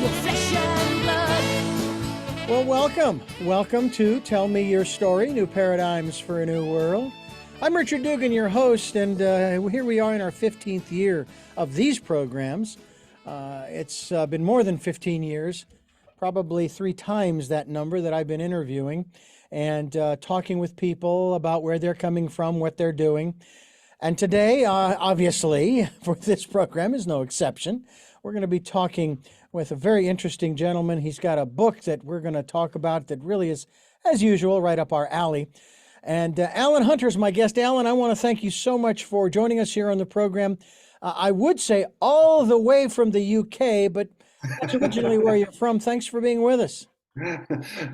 your flesh and blood. Well, welcome to Tell Me Your Story, New Paradigms for a New World. I'm Richard Dugan, your host, and here we are in our 15th year of these programs. It's been more than 15 years, probably 3 times that number that I've been interviewing and talking with people about where they're coming from, what they're doing. And today, obviously, for this program is no exception. We're going to be talking with a very interesting gentleman. He's got a book that we're going to talk about that really is, as usual, right up our alley. And Allan Hunter is my guest. Allan, I want to thank you so much for joining us here on the program. I would say all the way from the UK, but that's originally where you're from. Thanks for being with us.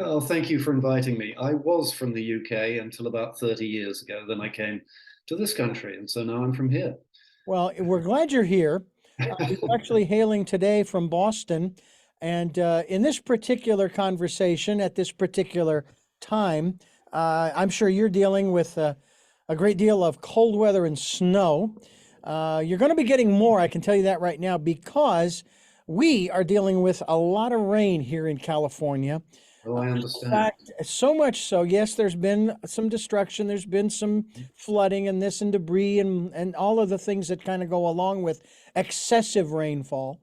Oh, thank you for inviting me. I was from the UK until about 30 years ago. Then I came to this country, and so now I'm from here. Well, we're glad you're here. You're actually hailing today from Boston. And in this particular conversation, at this particular time, I'm sure you're dealing with a great deal of cold weather and snow. You're going to be getting more, I can tell you that right now, because we are dealing with a lot of rain here in California. Oh, I understand. In fact, so much so, yes, there's been some destruction, there's been some flooding and this and debris and all of the things that kind of go along with excessive rainfall.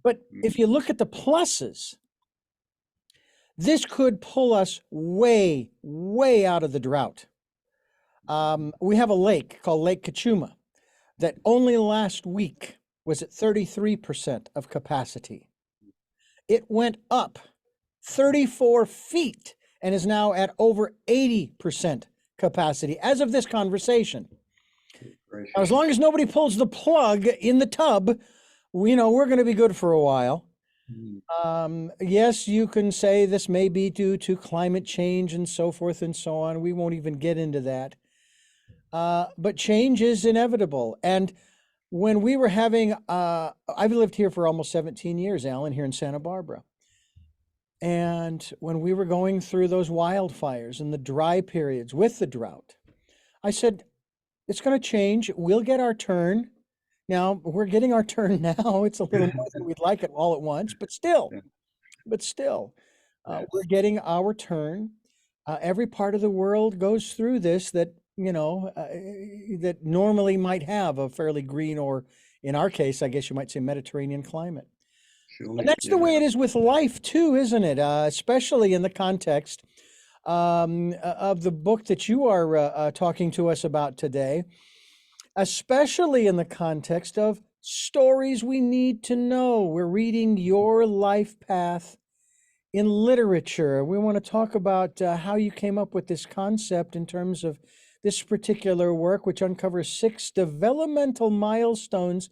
But if you look at the pluses, this could pull us way, way out of the drought. We have a lake called Lake Kachuma that only last week was at 33% of capacity. It went up 34 feet and is now at over 80% capacity as of this conversation. Now, as long as nobody pulls the plug in the tub, we're going to be good for a while. Yes, you can say this may be due to climate change and so forth and so on. We won't even get into that. But change is inevitable. And when we were having, I've lived here for almost 17 years, Allan, here in Santa Barbara. And when we were going through those wildfires and the dry periods with the drought, I said, it's going to change. We'll get our turn. Now, we're getting our turn now. It's a little more than we'd like it all at once, but still, we're getting our turn. Every part of the world goes through this that, that normally might have a fairly green, or in our case, I guess you might say Mediterranean climate. Surely, and that's the way it is with life too, isn't it? Especially in the context of the book that you are talking to us about today, especially in the context of stories we need to know. We're reading your life path in literature. We want to talk about how you came up with this concept in terms of this particular work, which uncovers 6 developmental milestones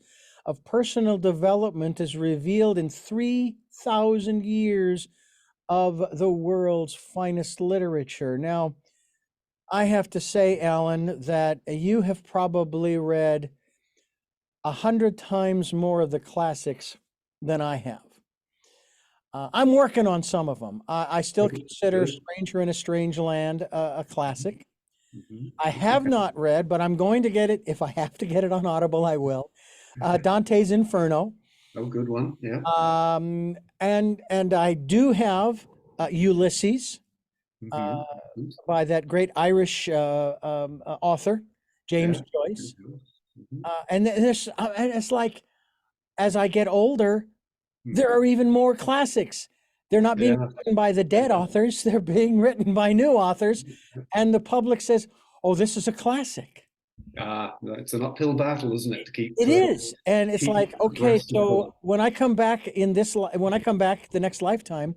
of personal development as revealed in 3,000 years of the world's finest literature. Now, I have to say, Allan, that you have probably read 100 times more of the classics than I have. I'm working on some of them. I still consider Stranger in a Strange Land a classic. I have not read, but I'm going to get it. If I have to get it on Audible, I will. Dante's Inferno. Oh, good one. Yeah. And I do have Ulysses by that great Irish author, James Joyce. And it's like, as I get older, there are even more classics. They're not being written by the dead authors. They're being written by new authors. And the public says, oh, this is a classic. It's an uphill battle, isn't it? To keep it is. And it's like, okay, so when I come back the next lifetime,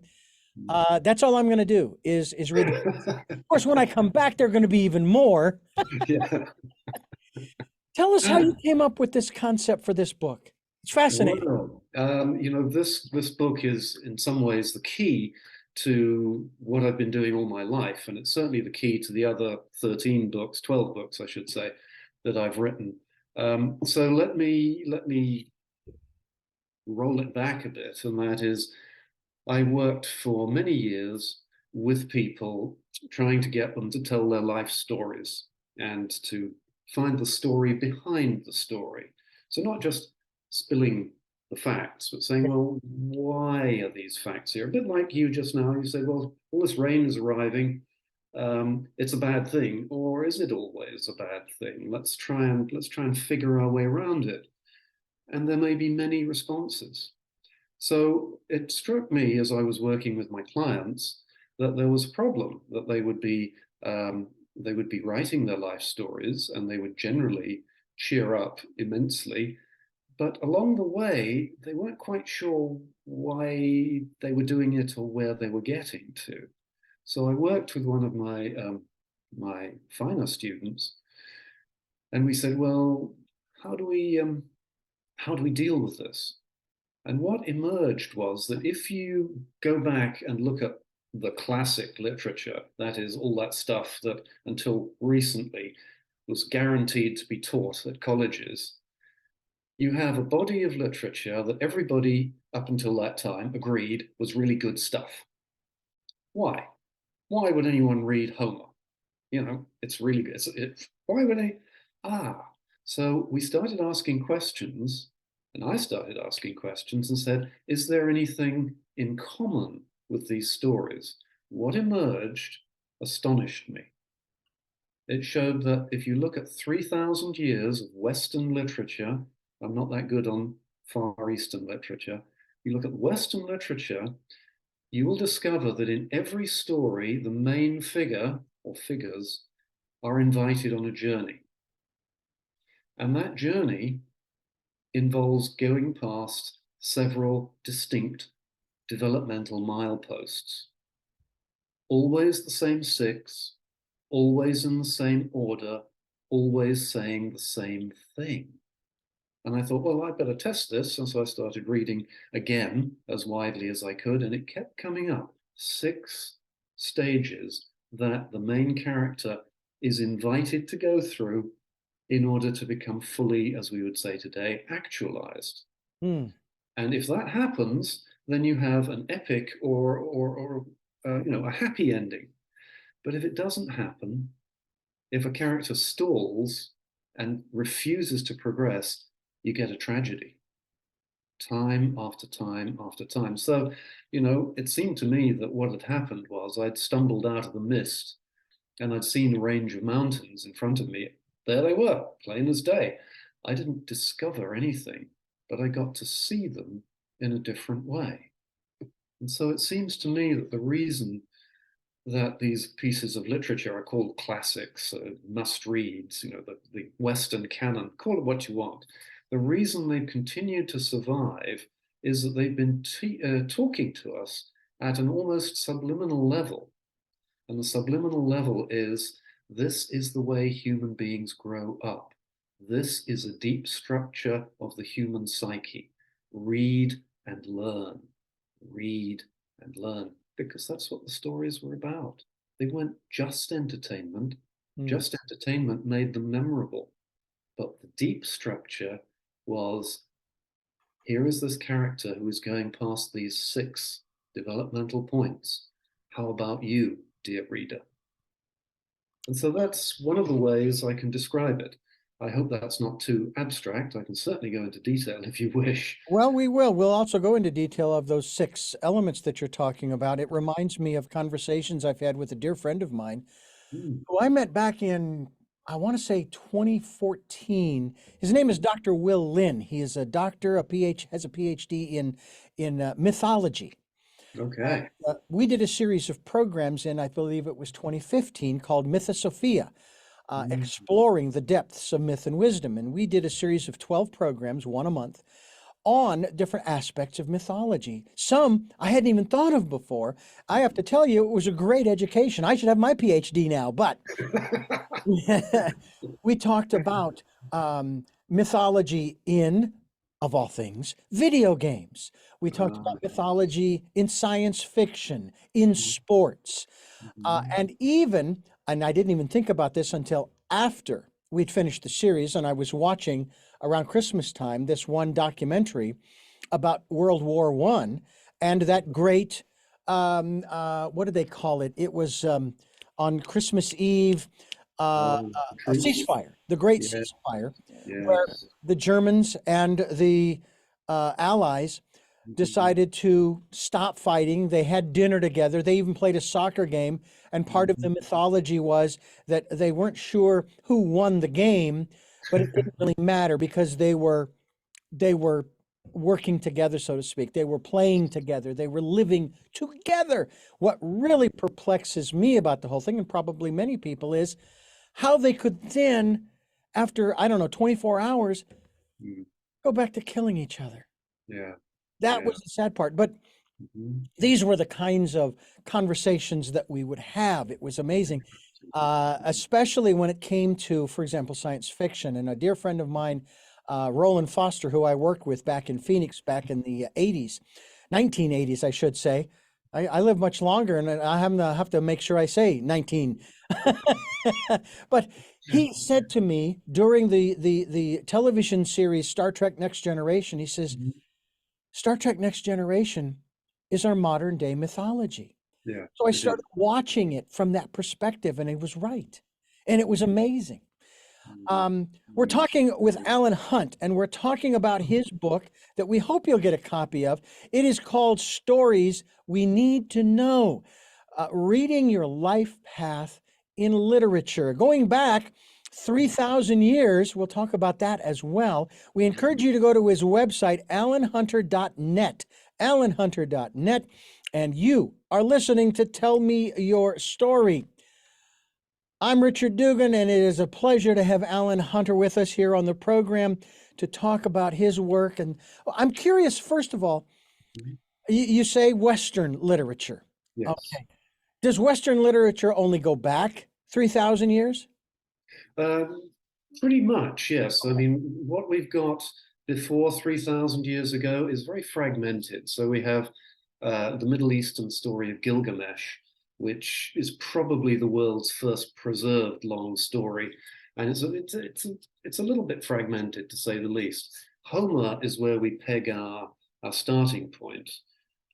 that's all I'm going to do is read. Of course, when I come back, there are going to be even more. Tell us how you came up with this concept for this book. It's fascinating. Well, this book is in some ways the key to what I've been doing all my life, and it's certainly the key to the other 12 books, I should say, that I've written. So let me roll it back a bit, and that is, I worked for many years with people trying to get them to tell their life stories and to find the story behind the story. So not just spilling the facts, but saying, well, why are these facts here? A bit like you just now, you said, well, all this rain is arriving. It's a bad thing, or is it always a bad thing? Let's try and figure our way around it. And there may be many responses. So it struck me as I was working with my clients that there was a problem, that they would be writing their life stories and they would generally cheer up immensely. But along the way, they weren't quite sure why they were doing it or where they were getting to. So I worked with one of my finer students, and we said, well, how do we deal with this? And what emerged was that if you go back and look at the classic literature, that is, all that stuff that until recently was guaranteed to be taught at colleges, you have a body of literature that everybody up until that time agreed was really good stuff. Why? Why would anyone read Homer? It's really good. Why would they? So we started asking questions, and I started asking questions and said, is there anything in common with these stories? What emerged astonished me. It showed that if you look at 3,000 years of Western literature, I'm not that good on Far Eastern literature, you look at Western literature, you will discover that in every story, the main figure or figures are invited on a journey. And that journey involves going past several distinct developmental mileposts. Always the same 6, always in the same order, always saying the same thing. And I thought, well, I better test this. And so I started reading again as widely as I could, and it kept coming up. 6 stages that the main character is invited to go through in order to become fully, as we would say today, actualized. And if that happens, then you have an epic or a happy ending. But if it doesn't happen, if a character stalls and refuses to progress, you get a tragedy. Time after time after time. So, it seemed to me that what had happened was I'd stumbled out of the mist and I'd seen a range of mountains in front of me. There they were, plain as day. I didn't discover anything, but I got to see them in a different way. And so it seems to me that the reason that these pieces of literature are called classics, must-reads, the Western canon, call it what you want. The reason they've continued to survive is that they've been talking to us at an almost subliminal level. And the subliminal level is, this is the way human beings grow up. This is a deep structure of the human psyche. Read and learn. Read and learn. Because that's what the stories were about. They weren't just entertainment. Just entertainment made them memorable. But the deep structure was, here is this character who is going past these 6 developmental points. How about you, dear reader? And so that's one of the ways I can describe it. I hope that's not too abstract. I can certainly go into detail if you wish. Well, we will. We'll also go into detail of those 6 elements that you're talking about. It reminds me of conversations I've had with a dear friend of mine who I met back in, I want to say 2014. His name is Dr. Will Lynn. He is a doctor, has a PhD in mythology. Okay. We did a series of programs in, I believe it was 2015, called Mythosophia, exploring the depths of myth and wisdom. And we did a series of 12 programs, one a month, on different aspects of mythology. Some I hadn't even thought of before. I have to tell you, it was a great education. I should have my PhD now, but we talked about mythology in, of all things, video games. We talked about mythology in science fiction, in sports, and I didn't even think about this until after we'd finished the series, and I was watching around Christmas time this one documentary about World War I and that great, what did they call it? It was on Christmas Eve, a ceasefire, the great ceasefire, where Yes. the Germans and the allies Mhm. decided to stop fighting. They had dinner together. They even played a soccer game. And part of the Mhm. mythology was that they weren't sure who won the game, but it didn't really matter because they were working together, so to speak. They were playing together. They were living together. What really perplexes me about the whole thing, and probably many people, is how they could then, after, I don't know, 24 hours, Mm. go back to killing each other. Yeah, That yeah. was the sad part. But Mhm. these were the kinds of conversations that we would have. It was amazing, especially when it came to, for example, science fiction. And a dear friend of mine, Roland Foster, who I worked with back in Phoenix back in the 80s, 1980s, I should say. I live much longer, and I have to make sure I say 19. But he said to me during the television series Star Trek Next Generation, he says, Mhm. Star Trek Next Generation is our modern day mythology. Yeah, So I it is. started watching it from that perspective, and he was right. And it was amazing. Mhm. We're Mhm. talking with Allan Hunt, and we're talking about his book that we hope you'll get a copy of. It is called Stories We Need to Know, Reading Your Life Path in Literature. Going back 3,000 years, we'll talk about that as well. We encourage you to go to his website, allanhunter.net, allanhunter.net, and you are listening to Tell Me Your Story. I'm Richard Dugan, and it is a pleasure to have Allan Hunter with us here on the program to talk about his work. And I'm curious, first of all, Mhm. you say Western literature. Yes. Okay. Does Western literature only go back 3,000 years? Um, Pretty much, yes. I mean, what we've got before 3,000 years ago is very fragmented. So we have the Middle Eastern story of Gilgamesh, which is probably the world's first preserved long story. And it's a little bit fragmented, to say the least. Homer is where we peg our starting point.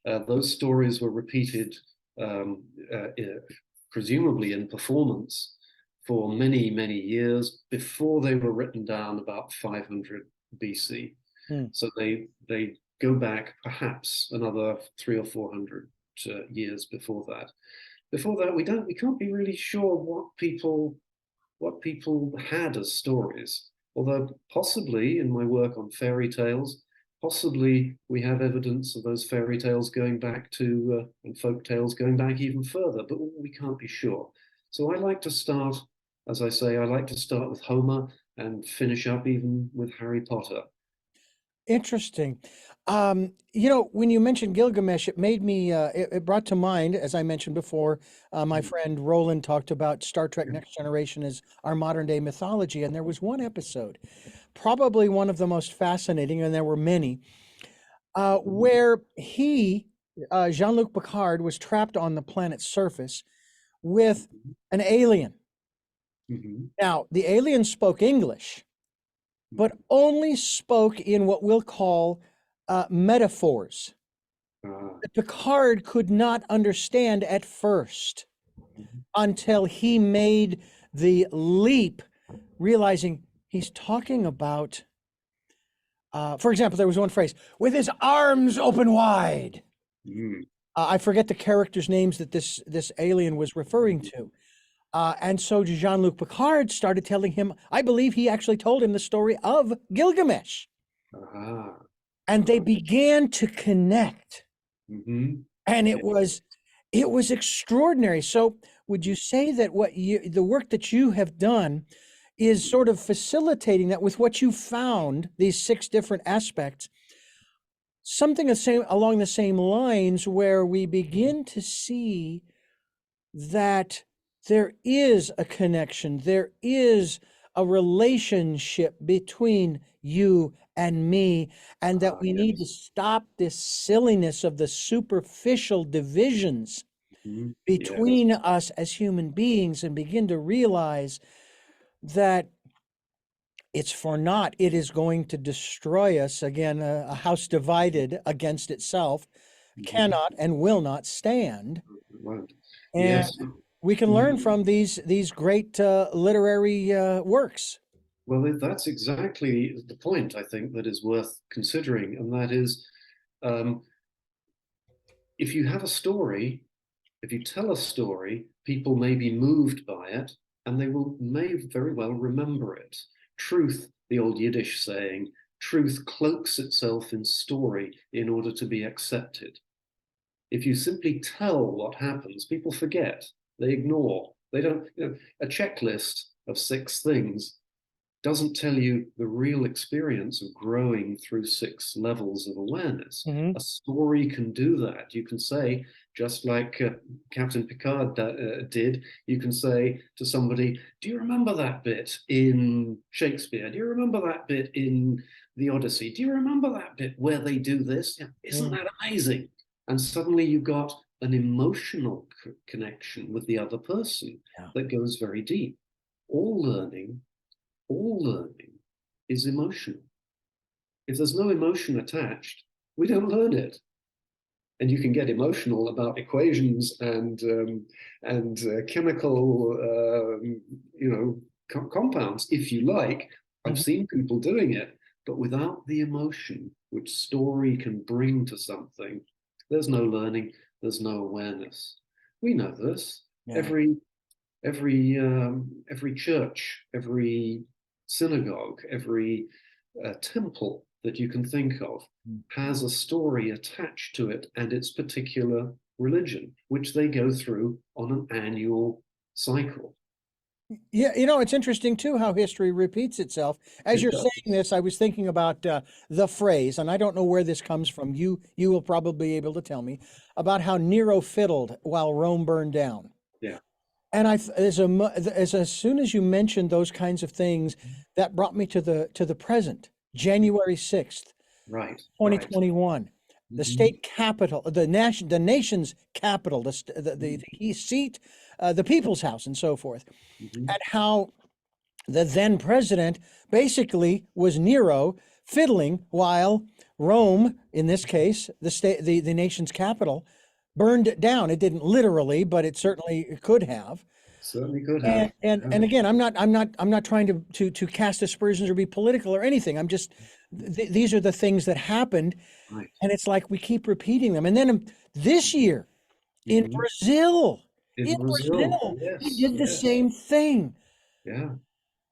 Those stories were repeated, um, presumably in performance, for many, many years before they were written down about 500 BC. Hmm. So they go back perhaps another 300 or 400 years before that. Before that, we can't be really sure what people had as stories. Although possibly in my work on fairy tales, possibly we have evidence of those fairy tales going back to and folk tales going back even further, but we can't be sure. So I like to start, as I say, I like to start with Homer and finish up even with Harry Potter. Interesting. When you mentioned Gilgamesh, it made me, it brought to mind, as I mentioned before, my Mm. friend Roland talked about Star Trek Yeah. Next Generation as our modern day mythology. And there was one episode, probably one of the most fascinating, and there were many, where Jean-Luc Picard, was trapped on the planet's surface with Mhm. an alien. Mhm. Now, the alien spoke English, but Mhm. only spoke in what we'll call metaphors Ah. that Picard could not understand at first Mhm. until he made the leap, realizing he's talking about, for example, there was one phrase, with his arms open wide. Mm. I forget the characters' names that this alien was referring to. And so Jean-Luc Picard started telling him, I believe he actually told him the story of Gilgamesh. Aha. And they Ah. began to connect. Mhm. And Yeah. it was extraordinary. So would you say that the work that you have done is Mhm. sort of facilitating that with what you found, these six different aspects, something along the same lines where we begin to see that there is a connection, there is a relationship between you and me, and that Ah, we need to yes. stop this silliness of the superficial divisions Mhm. Yes. between us as human beings and begin to realize that it's for naught. It is going to destroy us. Again, a house divided against itself Mhm. cannot and will not stand. It won't. And Yes. we can learn Mhm. from these great literary works. Well, that's exactly the point, I think, that is worth considering. And that is, um, if you have a story, if you tell a story, people may be moved by it and may very well remember it. Truth, the old Yiddish saying, truth cloaks itself in story in order to be accepted. If you simply tell what happens, people forget, they ignore, they don't, a checklist of 6 things doesn't tell you the real experience of growing through 6 levels of awareness. Mm-hmm. A story can do that. You can say, just like Captain Picard did, you can say to somebody, do you remember that bit in Shakespeare? Do you remember that bit in the Odyssey? Do you remember that bit where they do this? Yeah, isn't that amazing? And suddenly you've got an emotional connection with the other person Yeah. that goes very deep. All learning all learning is emotional. If there's no emotion attached, we don't learn it. And you can get emotional about equations and chemical, compounds if you like. I've Mm-hmm. seen people doing it, but without the emotion which story can bring to something, there's no learning. There's no awareness. We know this. Yeah. Every church, every synagogue, every temple that you can think of has a story attached to it and its particular religion, which they go through on an annual cycle. Yeah, it's interesting too how history repeats itself. As It you're does. saying this, I was thinking about the phrase, and I don't know where this comes from. You will probably be able to tell me about how Nero fiddled while Rome burned down. Yeah. And as soon as you mentioned those kinds of things, that brought me to the present, January 6th, Right. Right. 2021. The Mm-hmm. state capital, the nation's capital, the seat, the people's house, and so forth, Mm-hmm. and how the then president basically was Nero fiddling while Rome, in this case, the nation's capital, burned it down. It didn't literally, but it certainly could have. Certainly could And have. and Yeah. and again, I'm not trying to cast aspersions or be political or anything. I'm just these are the things that happened, Right. and it's like we keep repeating them. And then this year in Mm-hmm. Brazil, in In Brazil. Brazil, they Yes. did the Yes. same thing. Yeah.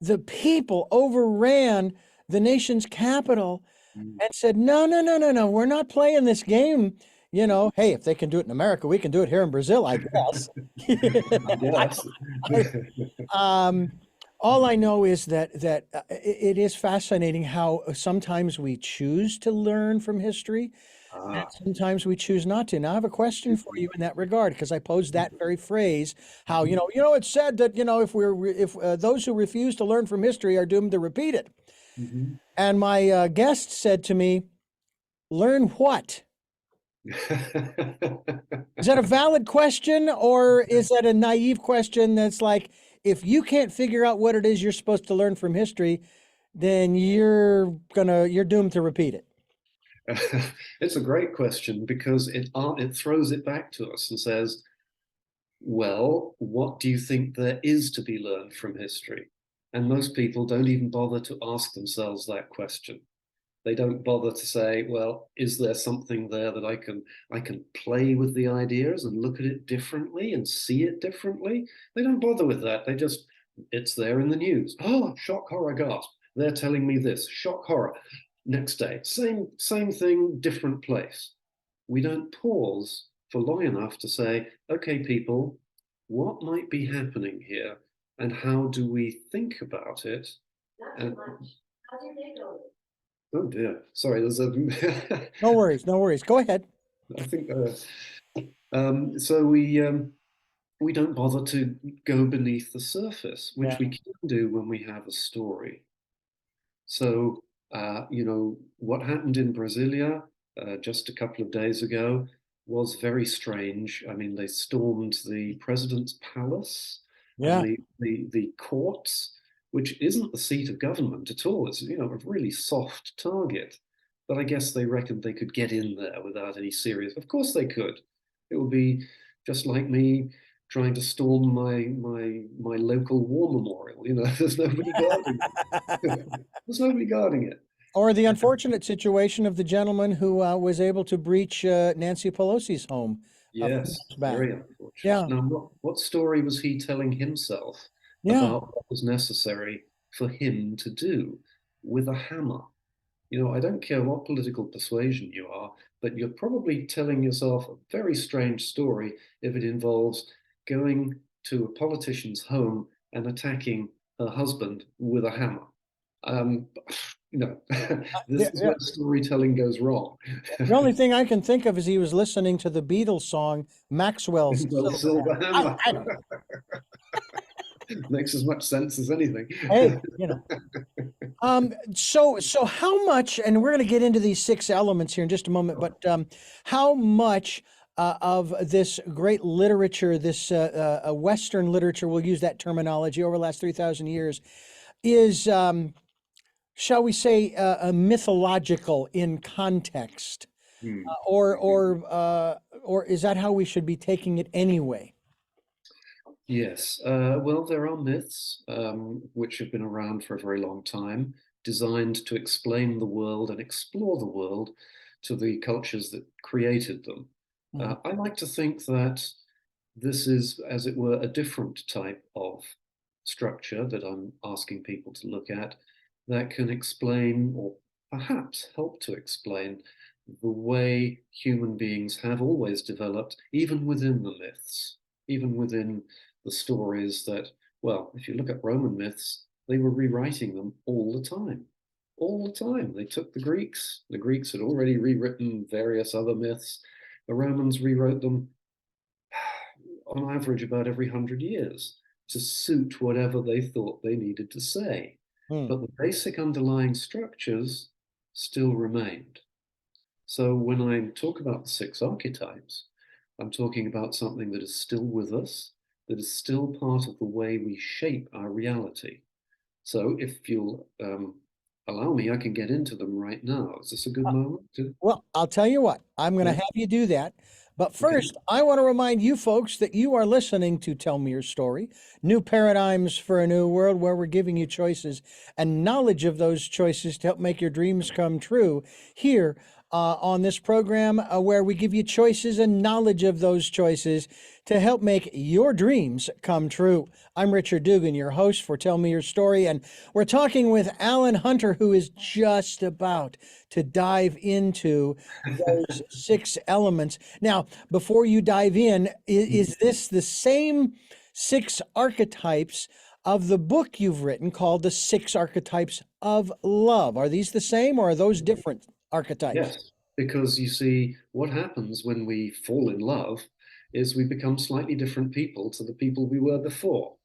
The people overran the nation's capital Mm. and said, no, no, no, no, no, we're not playing this game. Hey, if they can do it in America, we can do it here in Brazil, I guess. I guess. I- um, all I know is that it is fascinating how sometimes we choose to learn from history and Ah. sometimes we choose not to. Now, I have a question for you in that regard because I posed that very phrase. How Mhm. it's said that if those who refuse to learn from history are doomed to repeat it. Mhm. And my guest said to me, "Learn what?" Is that a valid question, or is that a naive question that's like, if you can't figure out what it is you're supposed to learn from history, then you're doomed to repeat it. It's a great question because it throws it back to us and says, well, what do you think there is to be learned from history? And most people don't even bother to ask themselves that question. They don't bother to say, well, is there something there that I can play with the ideas and look at it differently and see it differently? They don't bother with that. It's there in the news. Oh, shock, horror, gasp. They're telling me this. Shock, horror. Next day, same thing, different place. We don't pause for long enough to say, okay, people, what might be happening here, and how do we think about it? And oh dear, sorry, there's a. No worries, no worries. Go ahead. I think so. We don't bother to go beneath the surface, Yeah, which we can do when we have a story. So, what happened in Brasilia just a couple of days ago was very strange. I mean, they stormed the president's palace and yeah, the courts, which isn't the seat of government at all. It's, a really soft target. But I guess they reckoned they could get in there without any serious. Of course they could. It would be just like me trying to storm my local war memorial. You know, there's nobody guarding it. There's nobody guarding it. Or the unfortunate situation of the gentleman who was able to breach Nancy Pelosi's home a few Yes, months back. very unfortunate. Yeah, Now, what story was he telling himself yeah. about what was necessary for him to do with a hammer? You know, I don't care what political persuasion you are, but you're probably telling yourself a very strange story if it involves going to a politician's home and attacking her husband with a hammer. Um, you know, this is Yeah. where storytelling goes wrong. The only thing I can think of is he was listening to the Beatles song Maxwell's Well, Silver silver Hammer. hammer I don't know. makes as much sense as anything. Hey, you know. So how much, and we're going to get into these six elements here in just a moment, but how much of this great literature, this Western literature, we'll use that terminology, over the last 3,000 years, is, shall we say, mythological in context, Hmm. or is that how we should be taking it anyway? Yes, well, there are myths which have been around for a very long time, designed to explain the world and explore the world to the cultures that created them. Mhm. I like to think that this is, as it were, a different type of structure that I'm asking people to look at that can explain, or perhaps help to explain, the way human beings have always developed, even within the myths, even within the stories that, well, if you look at Roman myths, they were rewriting them all the time. All the time. They took the Greeks had already rewritten various other myths. The Romans rewrote them on average about every 100 years to suit whatever they thought they needed to say. Hmm. But the basic underlying structures still remained. So when I talk about the six archetypes, I'm talking about something that is still with us, that is still part of the way we shape our reality. So if you'll allow me, I can get into them right now. Is this a good moment to? Well, I'll tell you what, I'm going to Yeah. have you do that. But Okay. first, I want to remind you folks that you are listening to Tell Me Your Story, New Paradigms for a New World, where we're giving you choices and knowledge of those choices to help make your dreams come true here on this program, where we give you choices and knowledge of those choices to help make your dreams come true. I'm Richard Dugan, your host for Tell Me Your Story, and we're talking with Allan Hunter, who is just about to dive into those six elements. Now, before you dive in, is this the same six archetypes of the book you've written called The Six Archetypes of Love? Are these the same, or are those different archetypes? Yes, because you see, what happens when we fall in love is we become slightly different people to the people we were before.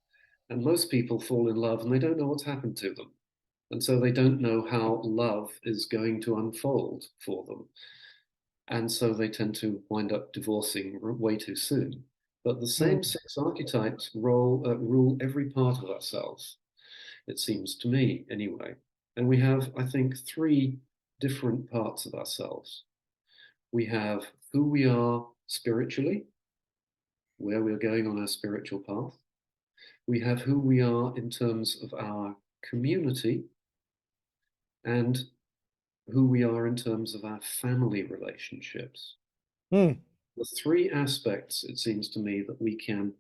And most people fall in love and they don't know what's happened to them. And so they don't know how love is going to unfold for them. And so they tend to wind up divorcing way too soon. But the same Mm, six archetypes rule every part of ourselves, it seems to me anyway. And we have, I think, three different parts of ourselves. We have who we are spiritually, where we're going on our spiritual path. We have who we are in terms of our community and who we are in terms of our family relationships. mm, The three aspects, it seems to me, that we can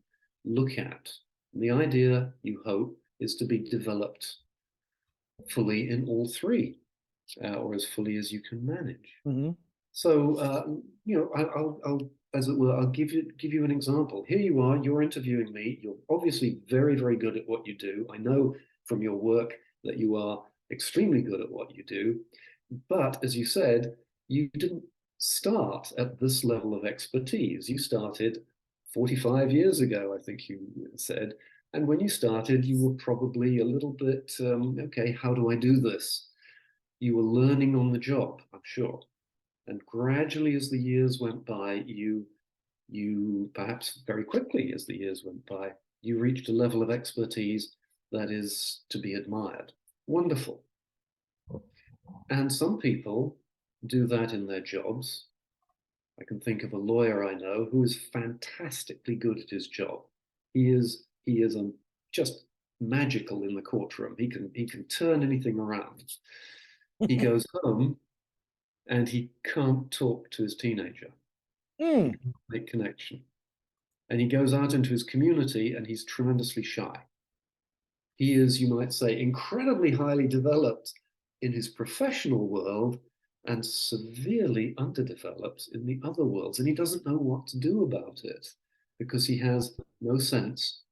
look at. And the idea, you hope, is to be developed fully in all three, or as fully as you can manage. mhm. So, you know, I'll, as it were, I'll give you an example. Here you are, you're interviewing me. You're obviously very, very good at what you do. I know from your work that you are extremely good at what you do. But as you said, you didn't start at this level of expertise. You started 45 years ago, I think you said. And when you started, you were probably a little bit, okay, how do I do this? You were learning on the job, I'm sure. And gradually, as the years went by, you perhaps very quickly, as the years went by, you reached a level of expertise that is to be admired. Wonderful. And some people do that in their jobs. I can think of a lawyer I know who is fantastically good at his job. He is just magical in the courtroom. He can turn anything around. He goes home and he can't talk to his teenager. He Mm. can't make connection. And he goes out into his community and he's tremendously shy. He is, you might say, incredibly highly developed in his professional world and severely underdeveloped in the other worlds. And he doesn't know what to do about it because he has no sense,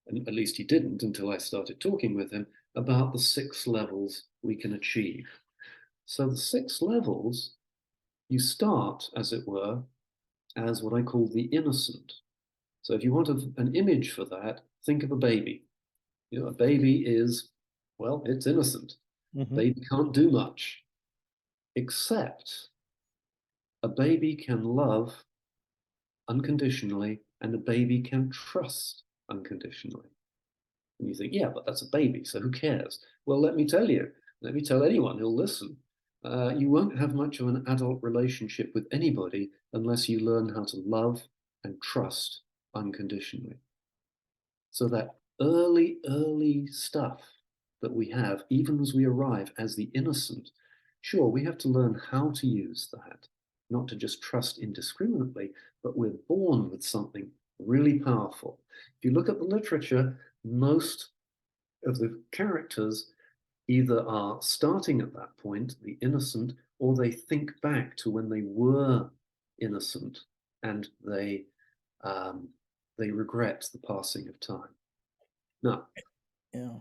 and at least he didn't until I started talking with him, about the 6 levels we can achieve. So the 6 levels, you start, as it were, as what I call the innocent. So if you want an image for that, think of a baby. A baby is, well, it's innocent. Mm-hmm. Baby can't do much, except a baby can love unconditionally and a baby can trust unconditionally. And you think, yeah, but that's a baby, so who cares? Well, let me tell anyone who'll listen. You won't have much of an adult relationship with anybody unless you learn how to love and trust unconditionally. So that early stuff that we have, even as we arrive as the innocent, sure, we have to learn how to use that, not to just trust indiscriminately, but we're born with something really powerful. If you look at the literature, most of the characters either are starting at that point, the innocent, or they think back to when they were innocent and they regret the passing of time. Now, Yeah.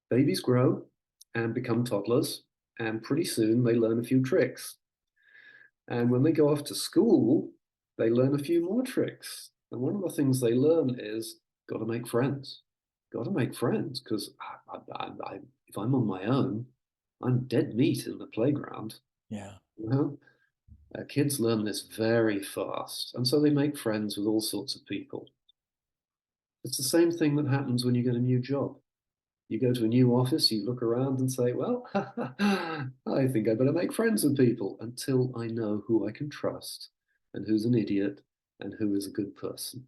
babies grow and become toddlers, and pretty soon they learn a few tricks. And when they go off to school, they learn a few more tricks. And one of the things they learn is got to make friends. Got to make friends because if I'm on my own, I'm dead meat in the playground. Yeah. You know? Kids learn this very fast, and so they make friends with all sorts of people. It's the same thing that happens when you get a new job. You go to a new office, you look around and say, well, I think I better make friends with people until I know who I can trust and who's an idiot and who is a good person.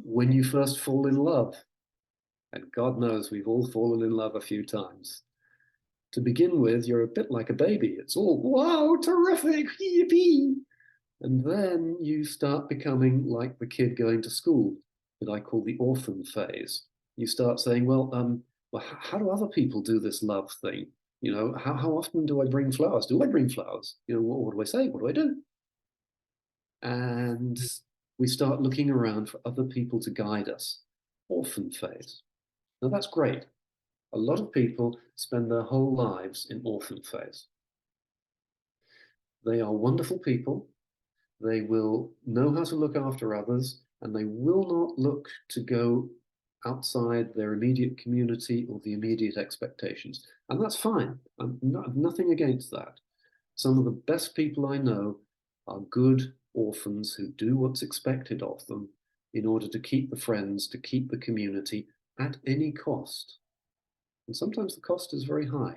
When you first fall in love, and God knows we've all fallen in love a few times, to begin with, you're a bit like a baby. It's all, wow, terrific, yippee. And then you start becoming like the kid going to school that I call the orphan phase. You start saying, well, how do other people do this love thing? How often do I bring flowers? Do I bring flowers? What do I say? What do I do? And we start looking around for other people to guide us. Orphan phase. Now that's great. A lot of people spend their whole lives in orphan phase. They are wonderful people. They will know how to look after others, and they will not look to go outside their immediate community or the immediate expectations. And that's fine. Nothing against that. Some of the best people I know are good orphans who do what's expected of them in order to keep the friends, to keep the community at any cost. And sometimes the cost is very high.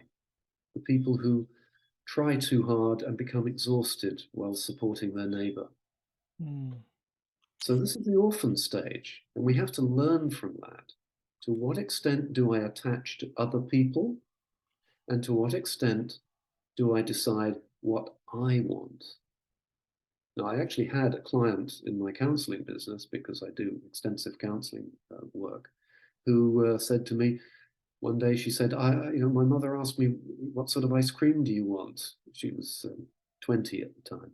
The people who try too hard and become exhausted while supporting their neighbor. Mm. So this is the orphan stage, and we have to learn from that. To what extent do I attach to other people? And to what extent do I decide what I want? Now, I actually had a client in my counseling business, because I do extensive counseling work, who said to me one day, she said, my mother asked me, what sort of ice cream do you want? She was 20 at the time.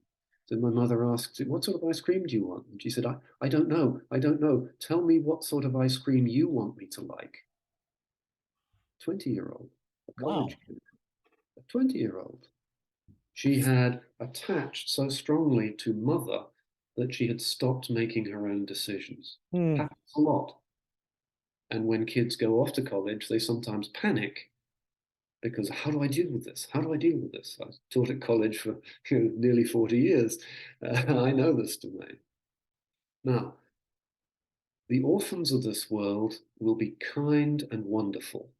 So my mother asked, what sort of ice cream do you want? And she said, I don't know. I don't know. Tell me what sort of ice cream you want me to like. 20-year-old, a Wow. college kid, a 20-year-old. She had attached so strongly to mother that she had stopped making her own decisions. Mm. Happens a lot. And when kids go off to college, they sometimes panic because how do I deal with this? How do I deal with this? I taught at college for nearly 40 years. I know this domain. Now, the orphans of this world will be kind and wonderful.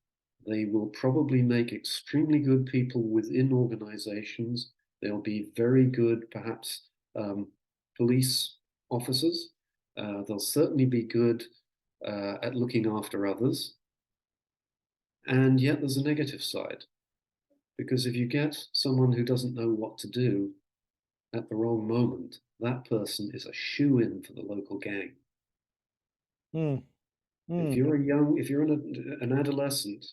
They will probably make extremely good people within organizations. They'll be very good, perhaps, police officers. They'll certainly be good at looking after others. And yet there's a negative side, because if you get someone who doesn't know what to do at the wrong moment, that person is a shoe-in for the local gang. Mm. If Mm. you're an adolescent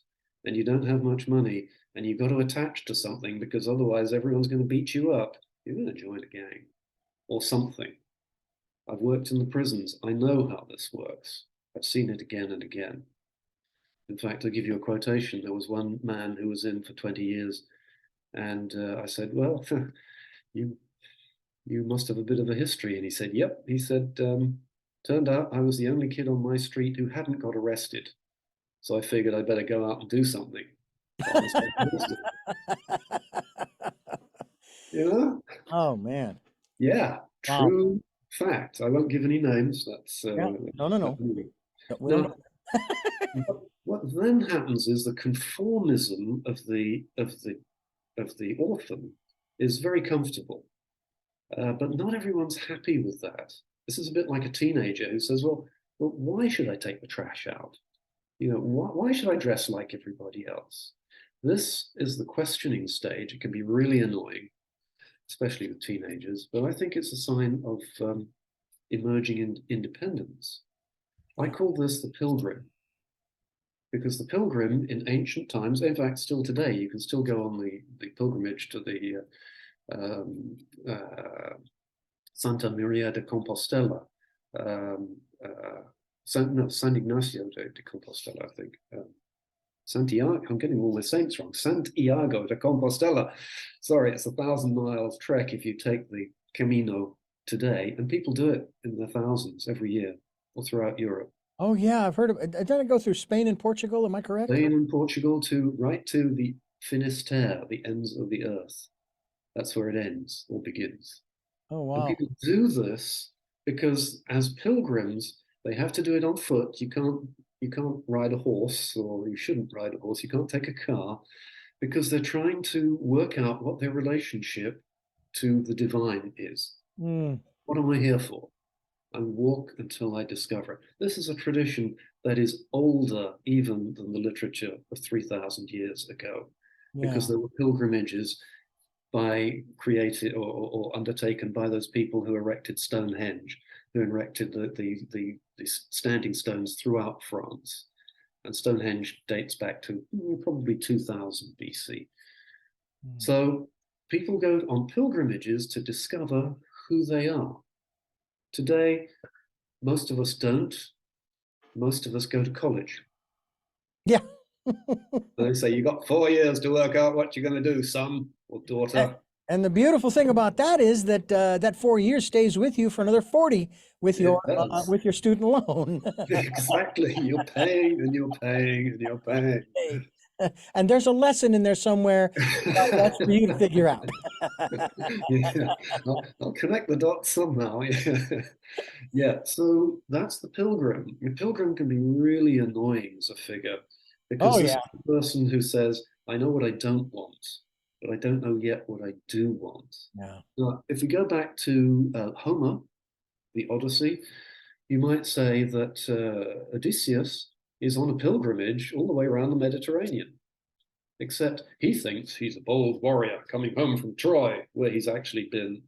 and you don't have much money and you've got to attach to something because otherwise everyone's going to beat you up, you're going to join a gang or something. I've worked in the prisons. I know how this works. I've seen it again and again. In fact, I'll give you a quotation. There was one man who was in for 20 years, and I said, well, you you must have a bit of a history. And he said, yep. He said, turned out I was the only kid on my street who hadn't got arrested. So I figured I'd better go out and do something. Almost got arrested. You know? Oh man. Yeah, Wow. true fact. I won't give any names. That's Yeah. No, no, but no. anyway. No, we don't Now, know. what then happens is the conformism of the orphan is very comfortable, but not everyone's happy with that. This is a bit like a teenager who says, well, why should I take the trash out? You know, why should I dress like everybody else? This is the questioning stage. It can be really annoying, especially with teenagers, but I think it's a sign of emerging independence. I Yeah. call this the pilgrim, because the pilgrim in ancient times, in fact, still today, you can still go on the pilgrimage to the um, uh, Santa Maria de Compostela, um, San Ignacio de Compostela, I think. Santiago, I'm getting all the saints wrong. Santiago de Compostela. Sorry, it's 1,000 miles trek if you take the Camino today, and people do it in the thousands every year all throughout Europe. Oh yeah, I've heard of it. Didn't it go through Spain and Portugal? Am I correct? Spain and Portugal to right to the Finisterre, the ends of the earth. That's where it ends or begins. Oh And wow. people do this because as pilgrims, they have to do it on foot. You can't ride a horse, or you shouldn't ride a horse. You can't take a car because they're trying to work out what their relationship to the divine is. Mm. What am I here for? And walk until I discover it. This is a tradition that is older even than the literature of 3,000 years ago, because Yeah. there were pilgrimages by created or undertaken by those people who erected Stonehenge, who erected the standing stones throughout France. And Stonehenge dates back to probably 2000 BC. Mm. So people go on pilgrimages to discover who they are. Today, most of us don't. Most of us go to college. Yeah. They say, you got 4 years to work out what you're going to do, son or A- daughter. And the beautiful thing about that is that that 4 years stays with you for another 40 It does. with your student loan. Exactly. You're paying and you're paying and you're paying. Hey. And there's a lesson in there somewhere. That's for you to figure out. Yeah, I'll connect the dots somehow. Yeah. Yeah, so that's the pilgrim. The pilgrim can be really annoying as a figure Oh because this yeah. is the person who says, I know what I don't want, but I don't know yet what I do want. Yeah. Now, if we go back to Homer, the Odyssey, you might say that Odysseus is on a pilgrimage all the way around the Mediterranean, except he thinks he's a bold warrior coming home from Troy, where he's actually been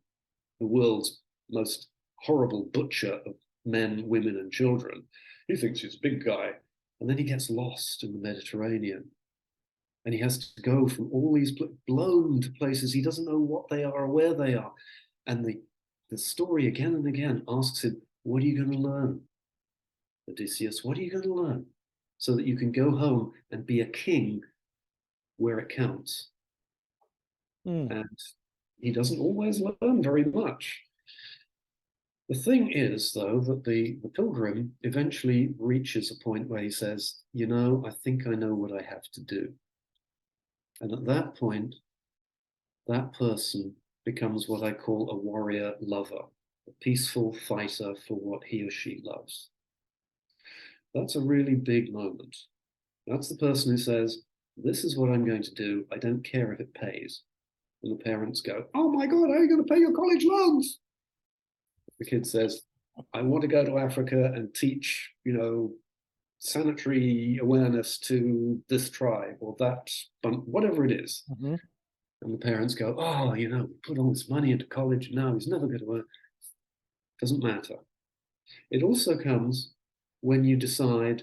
the world's most horrible butcher of men, women, and children. He thinks he's a big guy. And then he gets lost in the Mediterranean. And he has to go from all these blown to places he doesn't know what they are or where they are. And the story again and again asks him, what are you going to learn? Odysseus, what are you going to learn? So that you can go home and be a king where it counts. Mm. And he doesn't always learn very much. The thing is, though, that the pilgrim eventually reaches a point where he says, you know, I think I know what I have to do. And at that point, that person becomes what I call a warrior lover, a peaceful fighter for what he or she loves. That's a really big moment. That's the person who says, this is what I'm going to do. I don't care if it pays. And the parents go, oh my God, how are you going to pay your college loans? The kid says, I want to go to Africa and teach, you know, sanitary awareness to this tribe or that, whatever it is. Mhm. And the parents go, oh, we put all this money into college, and now he's never going to earn. Doesn't matter. It also comes when you decide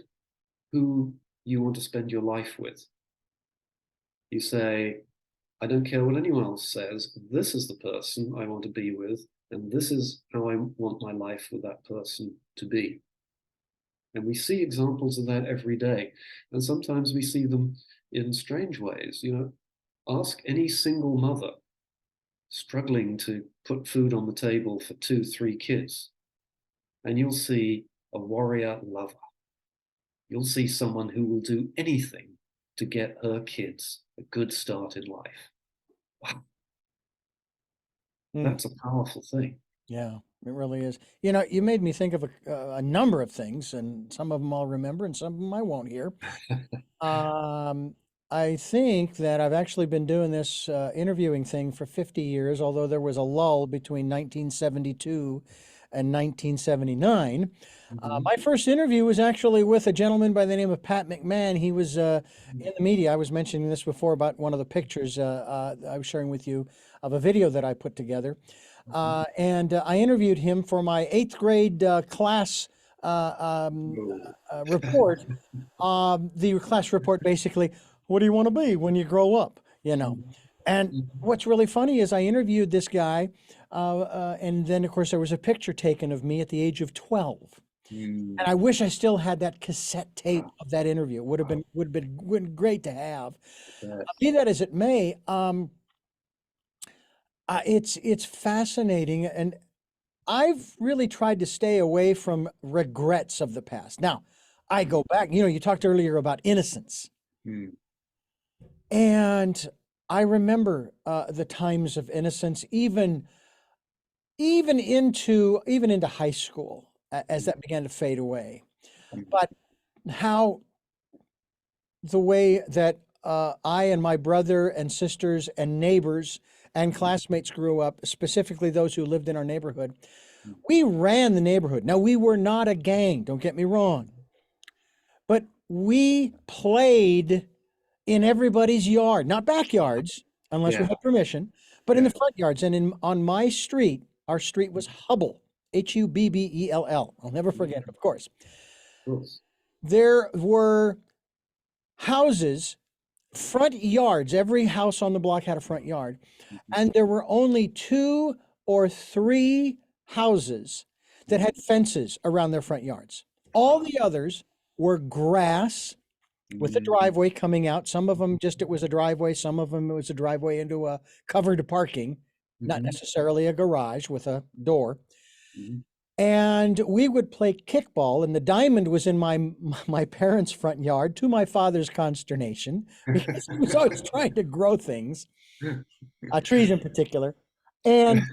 who you want to spend your life with. You say, I don't care what anyone else says, this is the person I want to be with, and this is how I want my life with that person to be. And we see examples of that every day. And sometimes we see them in strange ways. Ask any single mother struggling to put food on the table for 2, 3 kids, and you'll see a warrior lover. You'll see someone who will do anything to get her kids a good start in life. Wow, that's a powerful thing. Yeah, it really is. You made me think of a number of things, and some of them I'll remember, and some of them I won't hear. I think that I've actually been doing this interviewing thing for 50 years, although there was a lull between 1972 and 1979. My first interview was actually with a gentleman by the name of Pat McMahon. He was in the media. I was mentioning this before about one of the pictures I was sharing with you of a video that I put together. And I interviewed him for my 8th grade class report. The class report basically, what do you want to be when you grow up? And what's really funny is I interviewed this guy, and then of course there was a picture taken of me at the age of 12. And I wish I still had that cassette tape of that interview. It would been great to have. Be that as it may, it's fascinating, and I've really tried to stay away from regrets of the past. Now, I go back. You talked earlier about innocence, and I remember the times of innocence, even into high school, as that began to fade away. But how the way that I and my brother and sisters and neighbors and classmates grew up, specifically those who lived in our neighborhood, we ran the neighborhood. Now, we were not a gang, don't get me wrong, but we played in everybody's yard, not backyards, unless we had permission, but in the front yards. And on my street, our street was Hubble, Hubbell. I'll never forget it, of course. There were houses, front yards. Every house on the block had a front yard. And there were only 2 or 3 houses that had fences around their front yards. All the others were grass with a driveway coming out. Some of them it was a driveway. Some of them it was a driveway into a covered parking, not necessarily a garage with a door. And we would play kickball, and the diamond was in my parents' front yard, to my father's consternation, because he was always trying to grow things, trees in particular. And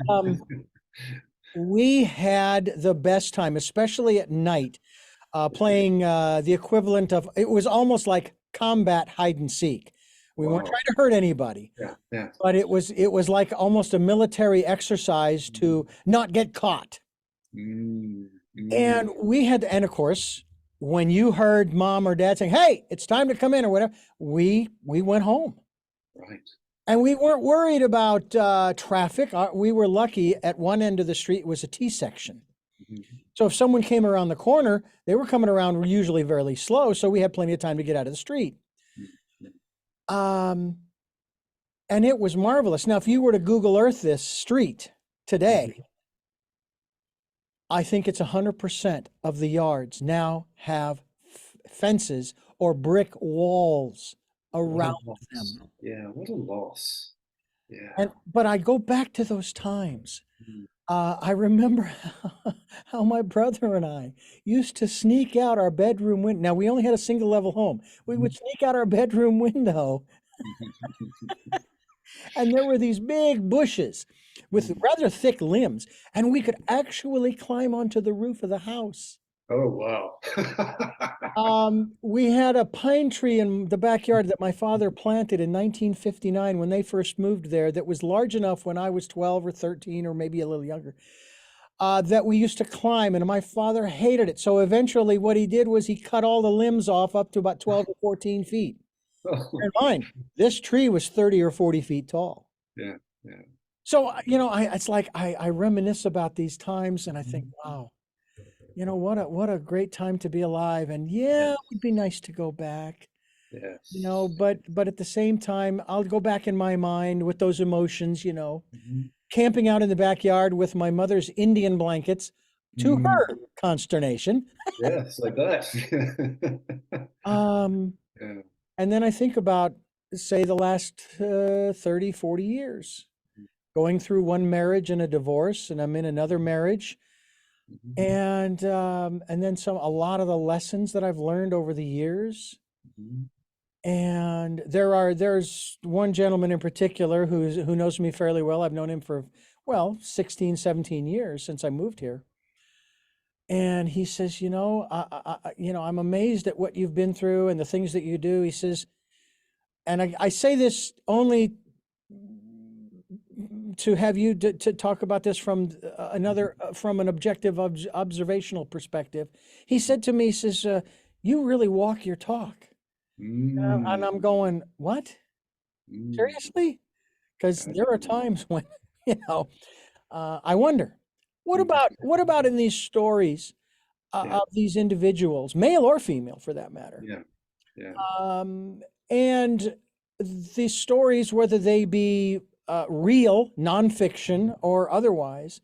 we had the best time, especially at night, playing the equivalent of, it was almost like combat hide and seek. We weren't trying to hurt anybody, but it was like almost a military exercise to not get caught. And and of course, when you heard mom or dad saying, hey, it's time to come in or whatever, we went home. Right. And we weren't worried about traffic. We were lucky at one end of the street was a T section. So if someone came around the corner, they were coming around usually very slow. So we had plenty of time to get out of the street. And it was marvelous. Now, if you were to Google Earth this street today, I think it's 100% of the yards now have fences or brick walls around them. Yeah, what a loss. Yeah. But I go back to those times. I remember how my brother and I used to sneak out our bedroom window. Now, we only had a single level home. We would sneak out our bedroom window, and there were these big bushes with rather thick limbs, and we could actually climb onto the roof of the house. Oh, wow. We had a pine tree in the backyard that my father planted in 1959 when they first moved there, that was large enough when I was 12 or 13 or maybe a little younger. that we used to climb, and my father hated it. So eventually, what he did was he cut all the limbs off up to about 12 or 14 feet. Bear Oh, in mind, this tree was 30 or 40 feet tall. yeah, yeah. So, it's like I reminisce about these times and I think, wow, what a great time to be alive. And yeah, it Yes, would be nice to go back, yes. but at the same time, I'll go back in my mind with those emotions, Mhm. camping out in the backyard with my mother's Indian blankets to Mm, her consternation. yes, I bet. Um, Yeah. and then I think about, say, the last 30, 40 years, going through one marriage and a divorce, and I'm in another marriage. Mhm, And then a lot of the lessons that I've learned over the years. mhm, And there's one gentleman in particular who knows me fairly well. I've known him for, well, 16, 17 years since I moved here. And he says, I'm amazed at what you've been through and the things that you do. He says, and I say this only to have you to talk about this from from an objective observational perspective. He said to me, he says, "You really walk your talk," and mm, I'm going, "What? mm. Seriously?" Because I there are see. times when, you know, I wonder, Mhm. what about in these stories Yeah, of these individuals, male or female, for that matter? yeah, yeah. Um, and these stories, whether they be real, nonfiction, or otherwise,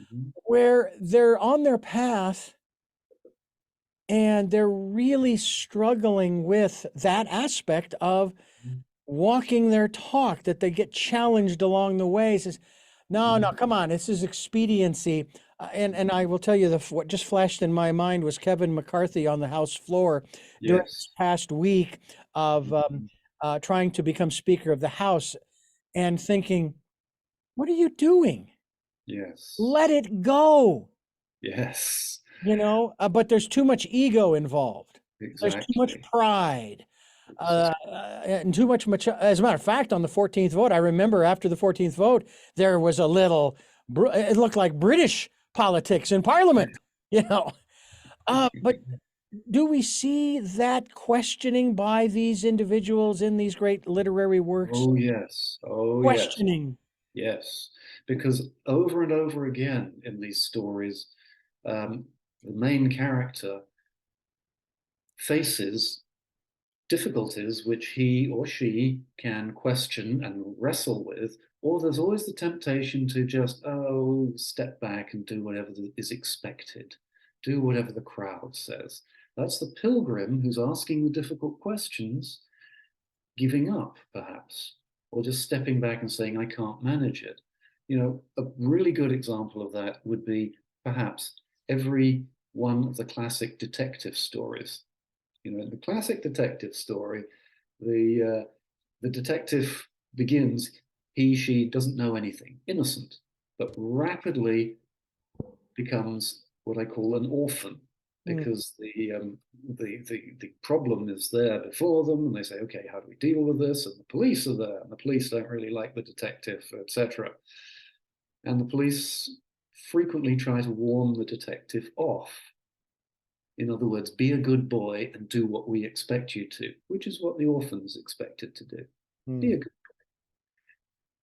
Mhm, where they're on their path and they're really struggling with that aspect of mhm, walking their talk, that they get challenged along the way. Says, no, no, mhm, come on, this is expediency. And I will tell you, what just flashed in my mind was Kevin McCarthy on the House floor during this yes. past week of Mhm, trying to become Speaker of the House, and thinking, what are you doing? yes. Let it go. Yes. But there's too much ego involved. There's too much Exactly. pride, Ex- and too much. As a matter of fact, on the 14th vote, I remember after the 14th vote, there was a little. It looked like British politics in Parliament. You know, but do we see that questioning by these individuals in these great literary works? Oh, yes. Oh, yes. Questioning. Yes. Because over and over again in these stories, the main character faces difficulties which he or she can question and wrestle with, or there's always the temptation to just, oh, step back and do whatever is expected, do whatever the crowd says. That's the pilgrim who's asking the difficult questions, giving up, perhaps, or just stepping back and saying, I can't manage it. A really good example of that would be perhaps every one of the classic detective stories. In the classic detective story, the detective begins, she doesn't know anything, innocent, but rapidly becomes what I call an orphan, Mm, because the problem is there before them, and they say, okay, how do we deal with this? And the police are there, and the police don't really like the detective, etc. And the police frequently try to warn the detective off. In other words, be a good boy and do what we expect you to, which is what the orphan's expected to do. Be mm, a good.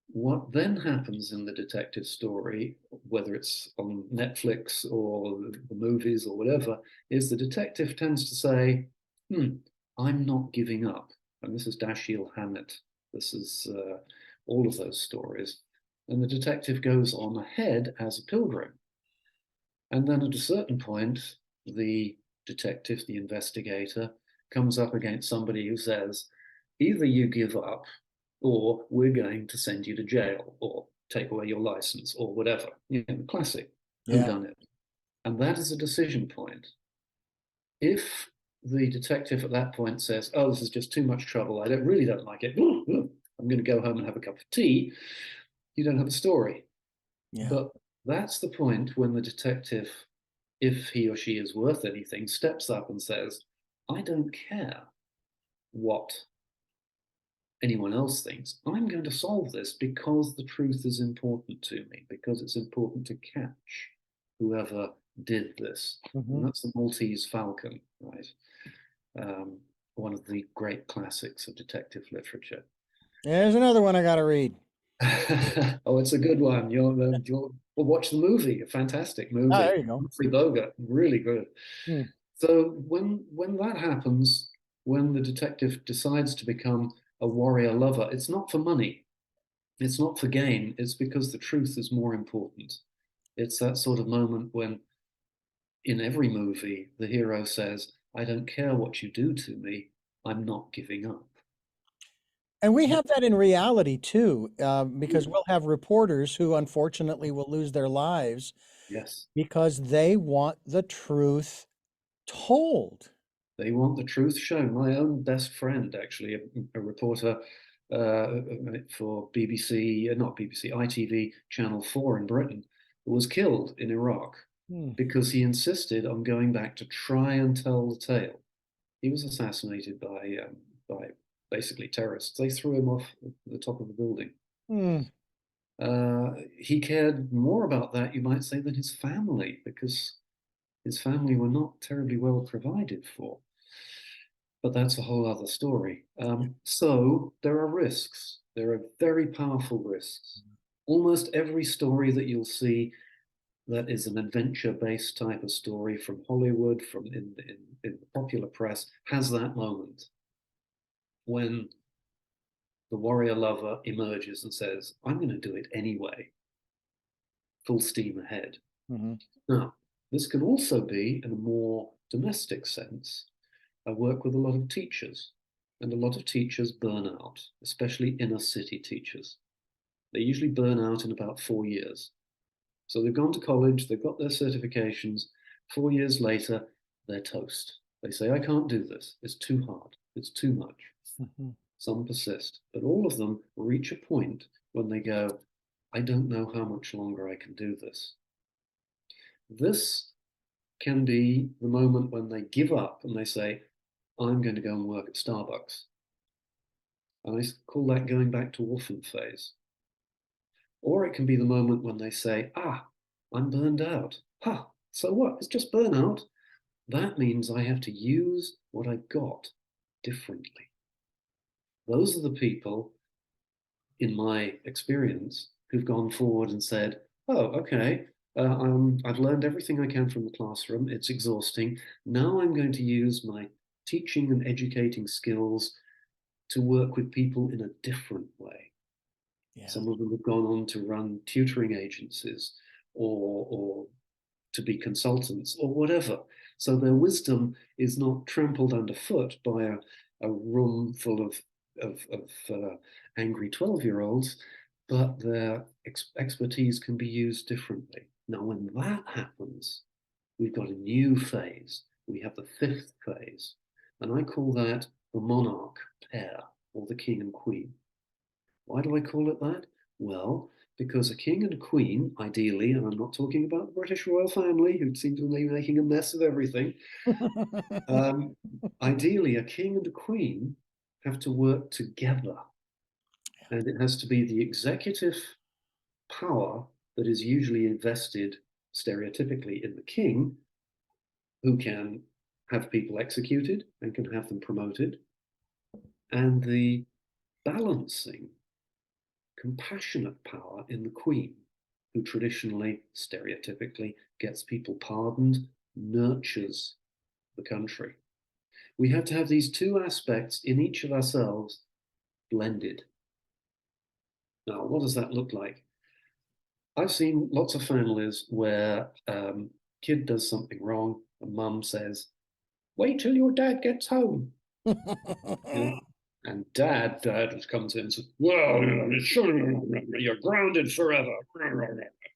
What then happens in the detective story, whether it's on Netflix or the movies or whatever, is the detective tends to say, I'm not giving up. And this is Dashiell Hammett. This is all of those stories. And the detective goes on ahead as a pilgrim. And then at a certain point, the detective, the investigator, comes up against somebody who says, either you give up or we're going to send you to jail or take away your license or whatever. Classic yeah. whodunit. And that is a decision point. If the detective at that point says, oh, this is just too much trouble, I really don't like it, I'm going to go home and have a cup of tea, you don't have a story. Yeah. But that's the point when the detective, if he or she is worth anything, steps up and says, I don't care what anyone else thinks. I'm going to solve this because the truth is important to me, because it's important to catch whoever did this. And that's the Maltese Falcon, right? One of the great classics of detective literature. There's another one I got to read. Oh, it's a good one. Well, watch the movie. A fantastic Oh, movie. there you go. Humphrey Bogart, really good. Hmm. So when that happens, when the detective decides to become a warrior lover, it's not for money. It's not for gain. It's because the truth is more important. It's that sort of moment when, in every movie, the hero says, "I don't care what you do to me. I'm not giving up." And we have that in reality too, because we'll have reporters who unfortunately will lose their lives Yes. because they want the truth told. They want the truth shown. My own best friend, actually, a reporter for BBC, not BBC, ITV Channel 4 in Britain, was killed in Iraq Hmm. because he insisted on going back to try and tell the tale. He was assassinated by basically terrorists. They threw him off the top of the building. Hmm. He cared more about that, you might say, than his family, because his family were not terribly well provided for. But that's a whole other story. So there are risks. There are very powerful risks. Almost every story that you'll see that is an adventure-based type of story from Hollywood, from in the popular press, has that moment when the warrior lover emerges and says, "I'm going to do it anyway, full steam ahead." Mm-hmm. Now, this can also be, in a more domestic sense, I work with a lot of teachers, and a lot of teachers burn out, especially inner city teachers. They usually burn out in about 4 years. So they've gone to college, they've got their certifications. 4 years later, they're toast. They say, "I can't do this. It's too hard. It's too much." Mm-hmm. Some persist, but all of them reach a point when they go, "I don't know how much longer I can do this." This can be the moment when they give up and they say, "I'm going to go and work at Starbucks." And I call that going back to orphan phase. Or it can be the moment when they say, "I'm burned out." So what? It's just burnout. That means I have to use what I've got differently. Those are the people, in my experience, who've gone forward and said, "Oh, okay, I've learned everything I can from the classroom. It's exhausting. Now I'm going to use my teaching and educating skills to work with people in a different way." Yeah. Some of them have gone on to run tutoring agencies or to be consultants or whatever. So their wisdom is not trampled underfoot by a room full of angry 12-year-olds, but their expertise can be used differently. Now, when that happens, we've got a new phase. We have the fifth phase, and I call that the monarch pair, or the king and queen. Why do I call it that? Well, because a king and a queen, ideally, and I'm not talking about the British royal family, who seem to be making a mess of everything. Ideally, a king and a queen have to work together. And it has to be the executive power that is usually invested stereotypically in the king, who can have people executed and can have them promoted, and the balancing compassionate power in the queen, who traditionally, stereotypically, gets people pardoned, nurtures the country. We have to have these two aspects in each of ourselves blended. Now, what does that look like? I've seen lots of families where kid does something wrong and mum says, "Wait till your dad gets home." You know? And dad comes in and says, "Well, you're grounded forever,"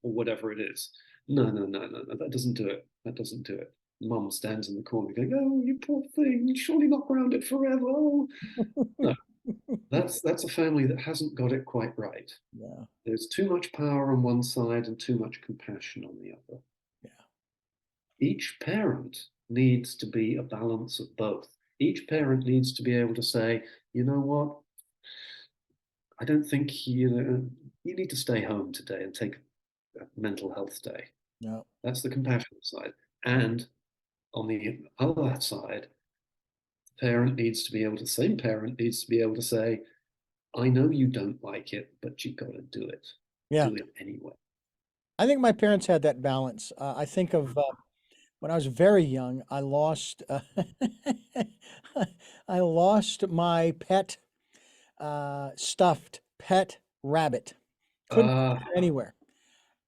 or whatever it is. No, no, no, no, no, that doesn't do it. That doesn't do it. Mum stands in the corner going, "Oh, you poor thing, you're surely not grounded forever." Oh. No, that's a family that hasn't got it quite right. Yeah. There's too much power on one side and too much compassion on the other. Yeah. Each parent needs to be a balance of both. Each parent needs to be able to say, "You know what? I don't think you need to stay home today and take a mental health day. No. That's the compassionate side. And on the other side, same parent needs to be able to say, I know you don't like it, but you got to do it. Yeah. Do it anyway. I think my parents had that balance. I think of when I was very young, I lost my pet stuffed pet rabbit. Couldn't Uh, find her anywhere.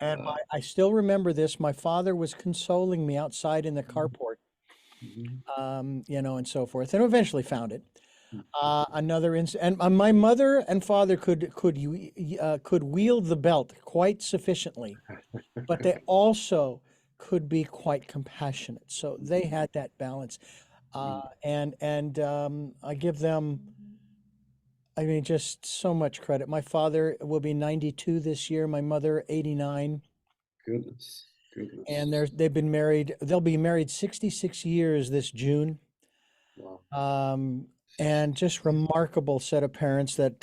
And uh, I still remember this. My father was consoling me outside in the carport, mhm, and so forth, and eventually found it. mhm. Another incident, and my mother and father could wield the belt quite sufficiently, but they also could be quite compassionate. So they had that balance, and I give them, I mean, just so much credit. My father will be 92 this year. My mother 89, Goodness, and goodness. they've been married. They'll be married 66 years this June. Wow. Um, and just remarkable set of parents that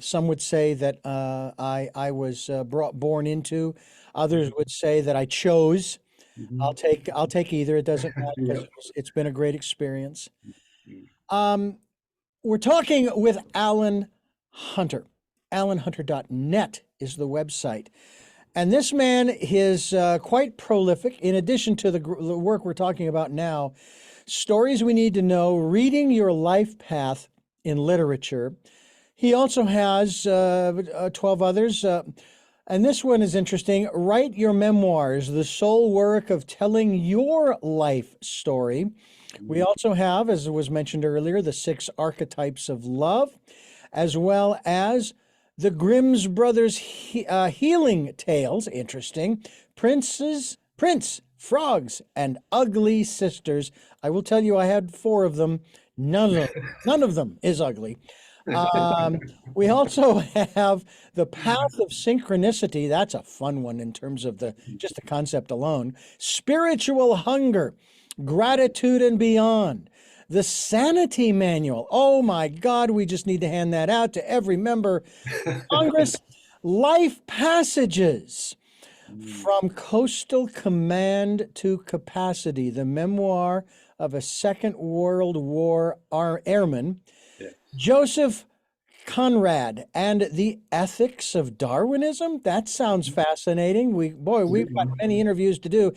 some would say that I was born into. Others Mhm, would say that I chose. mhm. I'll take either. It doesn't matter because Yeah. it's been a great experience. Mhm. Um, we're talking with Allan Hunter. Allanhunter.net is the website. And this man is quite prolific. In addition to the work we're talking about now, stories we need to know, reading your life path in literature. He also has 12 others. And this one is interesting. Write your memoirs, the soul work of telling your life story. We Mhm. also have, as was mentioned earlier, the 6 archetypes of love, as well as the Grimm's Brothers healing tales. Interesting. Prince, frogs, and ugly sisters. I will tell you, I had 4 of them. None of them is ugly. Um, we also have the path of synchronicity. That's a fun one in terms of the just the concept alone. Spiritual hunger, gratitude and beyond. The sanity manual. Oh my God, we just need to hand that out to every member of Congress. Life passages. Mm, From Coastal Command to Capacity, the memoir of a Second World War airman, yes. Joseph Conrad, and the ethics of Darwinism. That sounds fascinating. We've got Absolutely. many interviews to do,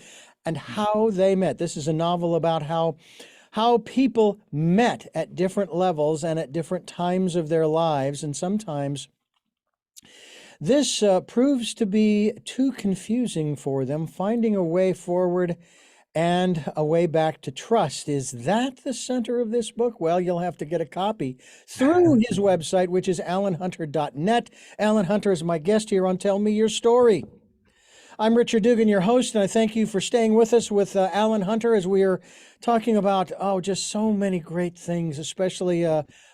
and how they met. This is a novel about how people met at different levels and at different times of their lives, and sometimes this proves to be too confusing for them, finding a way forward and a way back to trust. Is that the center of this book? Well, you'll have to get a copy through his website, which is allanhunter.net. Allan Hunter is my guest here on Tell Me Your Story. I'm Richard Dugan, your host, and I thank you for staying with us with Allan Hunter as we are talking about, just so many great things, especially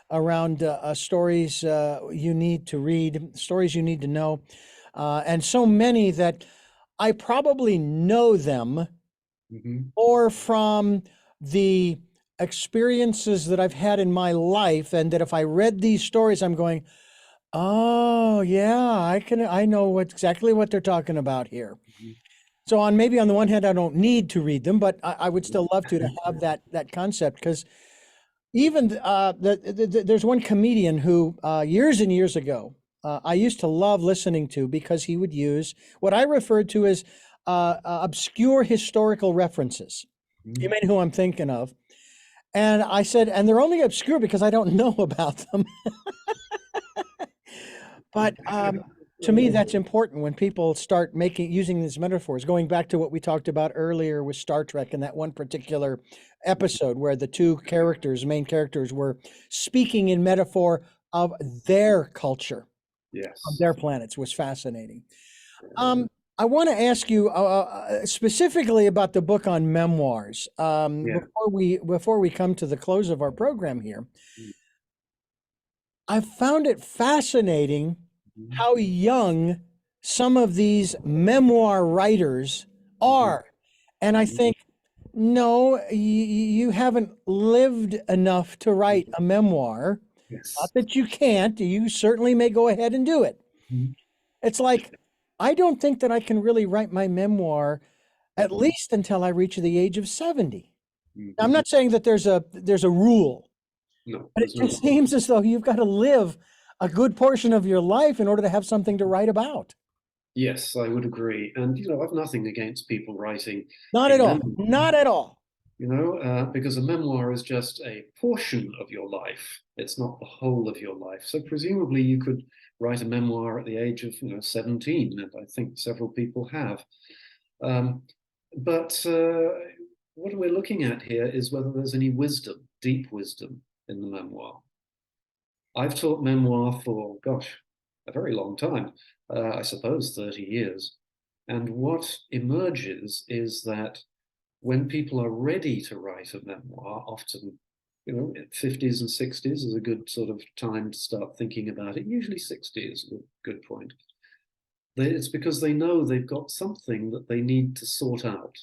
around stories you need to read, stories you need to know, and so many that I probably know them Mhm. or from the experiences that I've had in my life, and that if I read these stories, I'm going, oh yeah, I know exactly what they're talking about here. Mhm. So maybe on the one hand, I don't need to read them, but I would still love to have that concept because even there's one comedian who years and years ago I used to love listening to because he would use what I referred to as obscure historical references. You Mhm. may know who I'm thinking of. And I said, and they're only obscure because I don't know about them. But to me, that's important when people start using these metaphors. Going back to what we talked about earlier with Star Trek and that one particular episode where the main characters, were speaking in metaphor of their culture, of Yes. their planets, was fascinating. Yeah. Um, I want to ask you specifically about the book on memoirs. Yeah. Before we come to the close of our program here, I found it fascinating Mhm. how young some of these memoir writers Mhm. are. And I Mhm. think, no, you haven't lived enough to write a memoir. Not Yes. that you can't, you certainly may go ahead and do it. Mhm. It's like, I don't think that I can really write my memoir at least until I reach the age of 70. I'm Mhm. not saying that there's a rule, No, but it there's no. just seems as though you've got to live a good portion of your life in order to have something to write about. Yes, I would agree. And, I've nothing against people writing Not a at all. memoir, Not at all. because a memoir is just a portion of your life. It's not the whole of your life. So presumably you could write a memoir at the age of, 17, and I think several people have. Um, but what we're looking at here is whether there's any wisdom, deep wisdom in the memoir. I've taught memoir for, gosh, a very long time, I suppose 30 years. And what emerges is that when people are ready to write a memoir, often, 50s and 60s is a good sort of time to start thinking about it. Usually 60 is a good point. It's because they know they've got something that they need to sort out.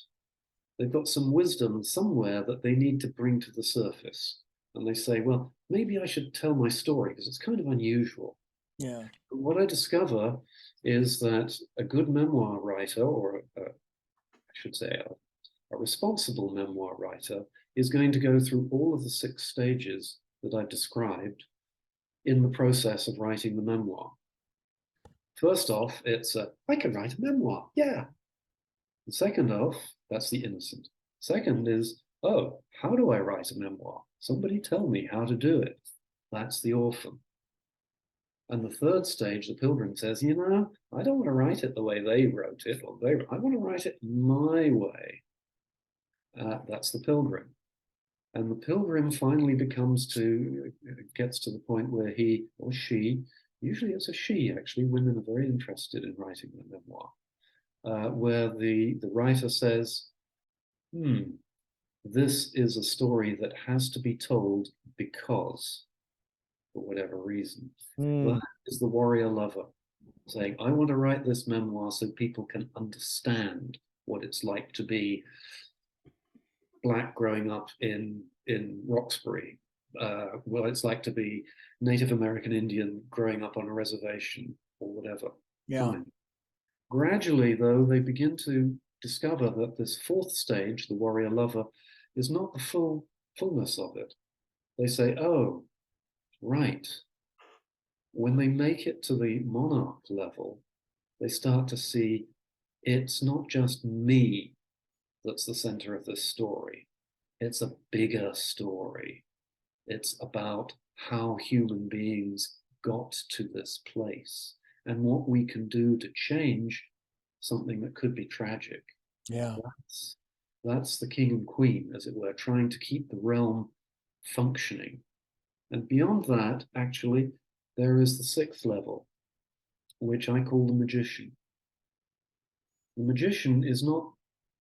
They've got some wisdom somewhere that they need to bring to the surface. And they say, well, maybe I should tell my story because it's kind of unusual. Yeah. And what I discover is that a good memoir writer, or I should say a responsible memoir writer, is going to go through all of the 6 stages that I've described in the process of writing the memoir. First off, it's I can write a memoir. Yeah. And second off, that's the innocent. Second is, oh, how do I write a memoir? Somebody tell me how to do it. That's the orphan. And the third stage, the pilgrim says, I don't want to write it the way they wrote it, I want to write it my way. That's the pilgrim. And the pilgrim finally gets to the point where he or she, usually it's a she actually, women are very interested in writing the memoir, where the writer says, this is a story that has to be told because, for whatever reason. Mm. That is the warrior lover saying, I want to write this memoir so people can understand what it's like to be Black growing up in Roxbury, what it's like to be Native American Indian growing up on a reservation or whatever. Yeah. Fine. Gradually, though, they begin to discover that this fourth stage, the warrior lover, is not the fullness of it. They say, oh, right. When they make it to the monarch level, they start to see it's not just me that's the center of this story. It's a bigger story. It's about how human beings got to this place and what we can do to change something that could be tragic. Yeah. That's the king and queen, as it were, trying to keep the realm functioning. And beyond that, actually, there is the 6th level, which I call the magician. The magician is not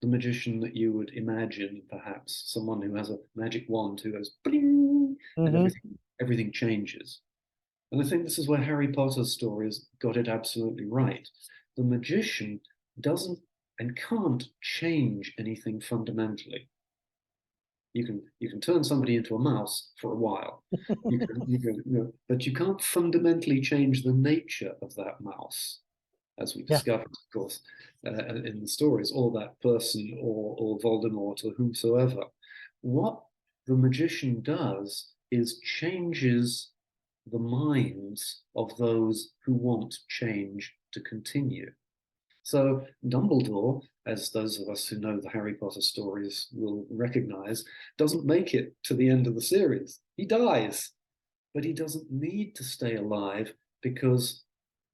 the magician that you would imagine, perhaps, someone who has a magic wand who goes bling, and Mm-hmm. everything changes. And I think this is where Harry Potter's stories got it absolutely right. The magician doesn't and can't change anything fundamentally. You can turn somebody into a mouse for a while. But you can't fundamentally change the nature of that mouse, as we Yeah. discovered, of course, in the stories, or that person, or Voldemort, or whomsoever. What the magician does is changes the minds of those who want change to continue. So Dumbledore, as those of us who know the Harry Potter stories will recognize, doesn't make it to the end of the series. He dies, but he doesn't need to stay alive, because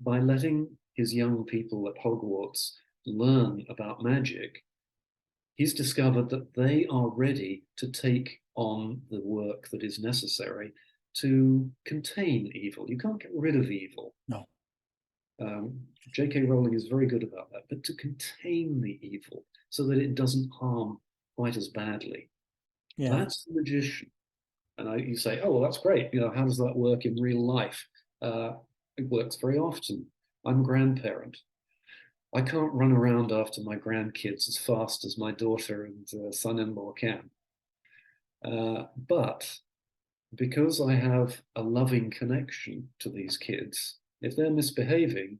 by letting his young people at Hogwarts learn about magic, he's discovered that they are ready to take on the work that is necessary to contain evil. You can't get rid of evil. No. J.K. Rowling is very good about that, but to contain the evil so that it doesn't harm quite as badly. Yeah. That's the magician. And you say, oh, well, that's great. How does that work in real life? It works very often. I'm a grandparent. I can't run around after my grandkids as fast as my daughter and son-in-law can. But because I have a loving connection to these kids, if they're misbehaving,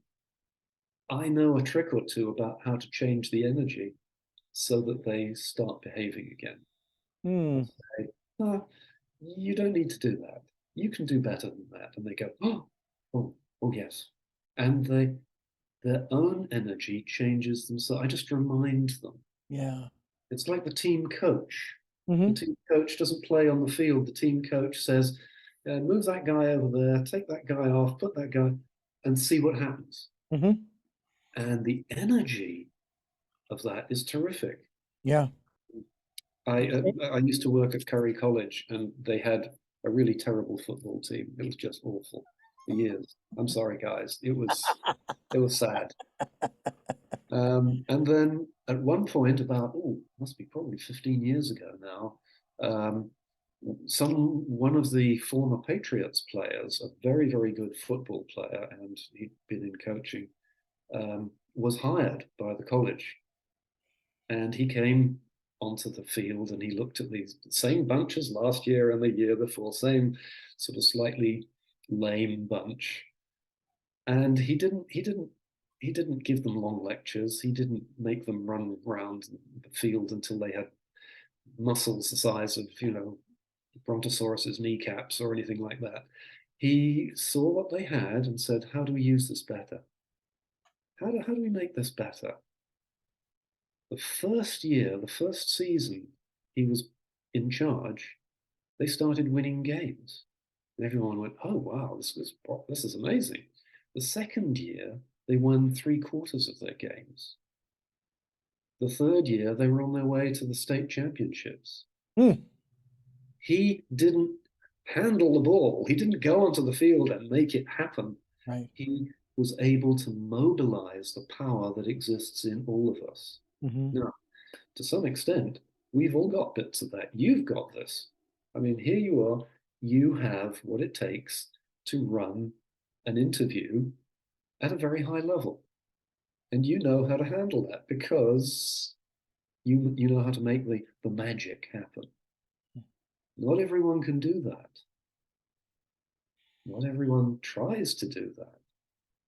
I know a trick or two about how to change the energy so that they start behaving again. Hmm. I'll say, "No, you don't need to do that. You can do better than that." And they go, oh, yes. And their own energy changes themselves. I just remind them. Yeah. It's like the team coach. The Mm-hmm. team coach doesn't play on the field. The team coach says, move that guy over there, take that guy off, put that guy, and see what happens. Mm-hmm. And the energy of that is terrific. Yeah. I used to work at Curry College, and they had a really terrible football team. It was just awful for years. I'm sorry, guys. It was sad. And then at one point, about must be probably 15 years ago now, um, one of the former Patriots players, a very very good football player, and he'd been in coaching, was hired by the college, and he came onto the field and he looked at these same bunch as last year and the year before, same sort of slightly lame bunch, and he didn't give them long lectures. He didn't make them run around the field until they had muscles the size of brontosaurus's kneecaps or anything like that. He saw what they had and said, how do we use this better? How do we make this better? The first year, the first season he was in charge, they started winning games. And everyone went, oh, wow, this is amazing. The second year, they won 3/4 of their games. The third year, they were on their way to the state championships. Hmm. He didn't handle the ball. He didn't go onto the field and make it happen. Right. He was able to mobilize the power that exists in all of us. Mm-hmm. Now, to some extent, we've all got bits of that. You've got this. I mean, here you are. You have what it takes to run an interview at a very high level. And you know how to handle that because you know how to make the magic happen. Not everyone can do that. Not everyone tries to do that.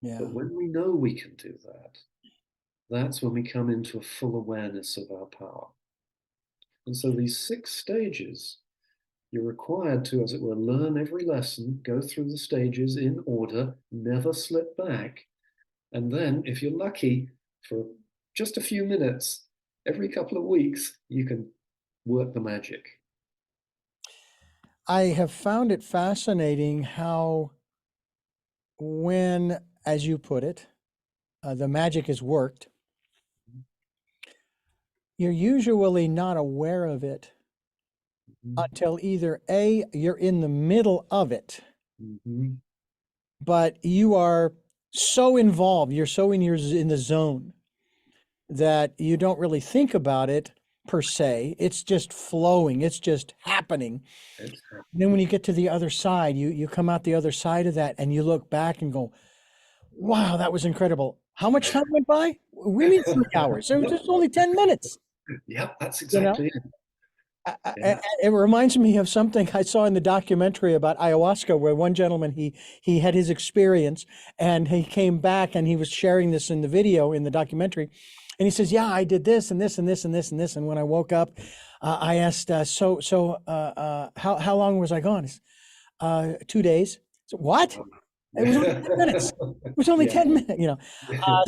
Yeah. But when we know we can do that, that's when we come into a full awareness of our power. And so these 6 stages, you're required to, as it were, learn every lesson, go through the stages in order, never slip back. And then, if you're lucky, for just a few minutes, every couple of weeks, you can work the magic. I have found it fascinating how, when, as you put it, the magic has worked, you're usually not aware of it until either A, you're in the middle of it, Mm-hmm. but you are so involved, you're so in the zone that you don't really think about it per se. It's just flowing, it's just happening. It's Then when you get to the other side, you come out the other side of that and you look back and go, wow, that was incredible. How much time went by? We mean 3 hours. It was just only 10 minutes, Yep, that's you know? exactly it. Yeah. It reminds me of something I saw in the documentary about ayahuasca, where one gentleman, he had his experience and he came back and he was sharing this in the video in the documentary. And he says, yeah, I did this and this and this and this and this. And when I woke up, I asked, how long was I gone? He said, 2 days. So, what? It was only 10 minutes. It was only Yeah. 10 minutes.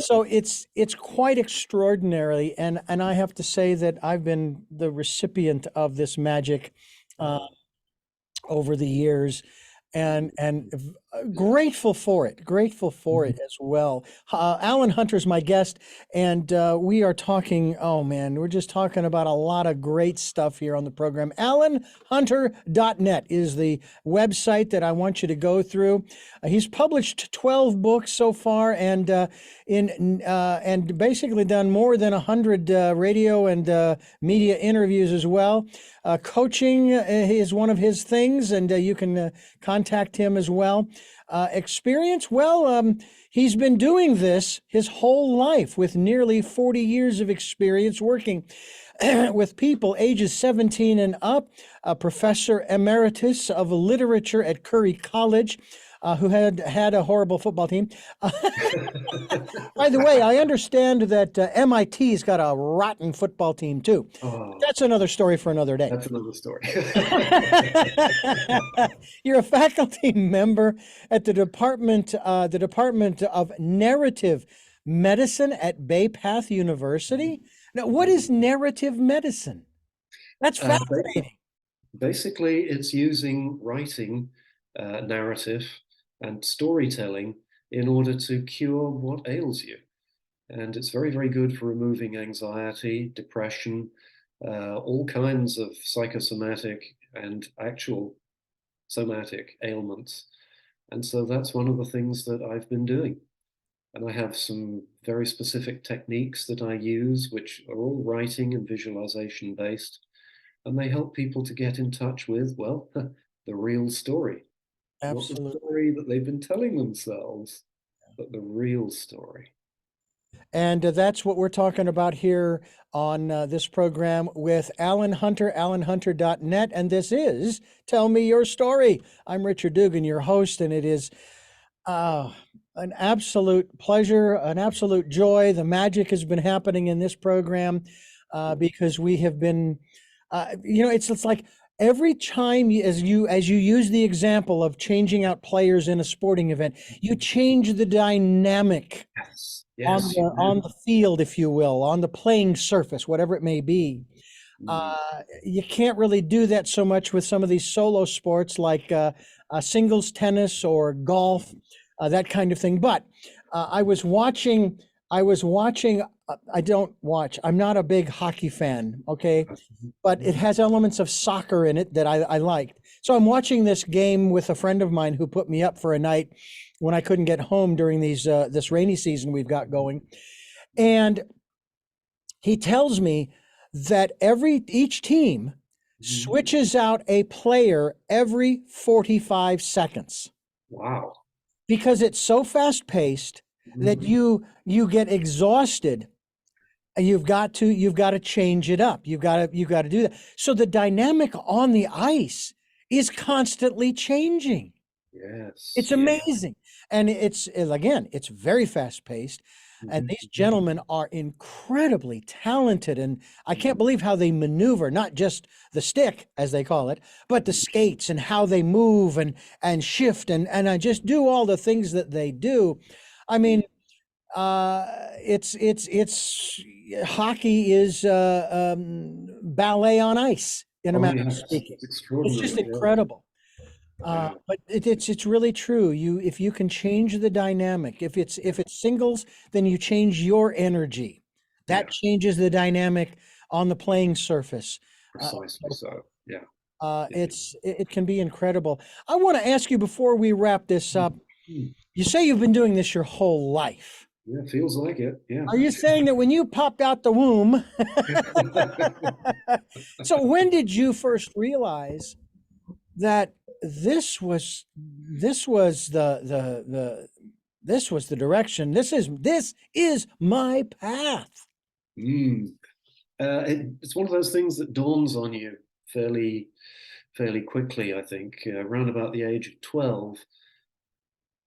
So it's quite extraordinary. And I have to say that I've been the recipient of this magic over the years, and grateful for it, as well. Allan Hunter's my guest, and we are talking, oh man, we're just talking about a lot of great stuff here on the program. allanhunter.net is the website that I want you to go through. He's published 12 books so far, and and basically done more than 100 radio and media interviews as well. Coaching is one of his things, and you can contact him as well. Experience, well, he's been doing this his whole life with nearly 40 years of experience working with people ages 17 and up, a professor emeritus of literature at Curry College, who had a horrible football team. By the way, I understand that MIT's got a rotten football team too. Oh, That's another story for another day. that's another story. You're a faculty member at the Department of Narrative Medicine at Bay Path University. Now, what is narrative medicine? That's Uh, fascinating. Basically, it's using writing, narrative, and storytelling in order to cure what ails you. And it's very, very good for removing anxiety, depression, all kinds of psychosomatic and actual somatic ailments. And so that's one of the things that I've been doing. And I have some very specific techniques that I use, which are all writing and visualization based. And they help people to get in touch with, well, the real story, not the Absolutely. story that they've been telling themselves, but the real story. And that's what we're talking about here on this program with Allan Hunter, allanhunter.net. And this is Tell Me Your Story. I'm Richard Dugan, your host, and it is an absolute pleasure, an absolute joy. The magic has been happening in this program because we have been, it's like every time as you use the example of changing out players in a sporting event, you change the dynamic Yes, on yes, you the do. field, if you will, on the playing surface, whatever it may be. Mm. You can't really do that so much with some of these solo sports like singles tennis or golf, that kind of thing. But I was watching. I was watching. I don't watch. I'm not a big hockey fan. Okay, but it has elements of soccer in it that I liked. So I'm watching this game with a friend of mine who put me up for a night when I couldn't get home during this rainy season we've got going, and he tells me that each team Mhm. switches out a player every 45 seconds Wow. because it's so fast paced that Mhm. you get exhausted and you've got to change it up. You've got to do that. So the dynamic on the ice is constantly changing. Yes, It's yeah. amazing. And it's very fast paced. And Mhm, these mhm, gentlemen are incredibly talented. And I can't mhm, believe how they maneuver, not just the stick, as they call it, but the mhm, skates and how they move and shift and I just do all the things that they do. I mhm. mean, uh, it's hockey is ballet on ice, in a Oh, manner of yes, speaking. it's It's just extraordinary. Yeah, incredible. yeah, But it's really true. If you can change the dynamic, yeah, if it's singles, then you change your energy. That yeah, changes the dynamic on the playing surface. precisely so. Yeah, yeah. It can be incredible. I want to ask you before we wrap this up. Mhm. You say you've been doing this your whole life. Yeah, feels like it. Yeah. Are you saying that when you popped out the womb? So when did you first realize that this was the direction. This is my path. Mm. It's one of those things that dawns on you fairly, fairly quickly, I think. Around about the age of 12,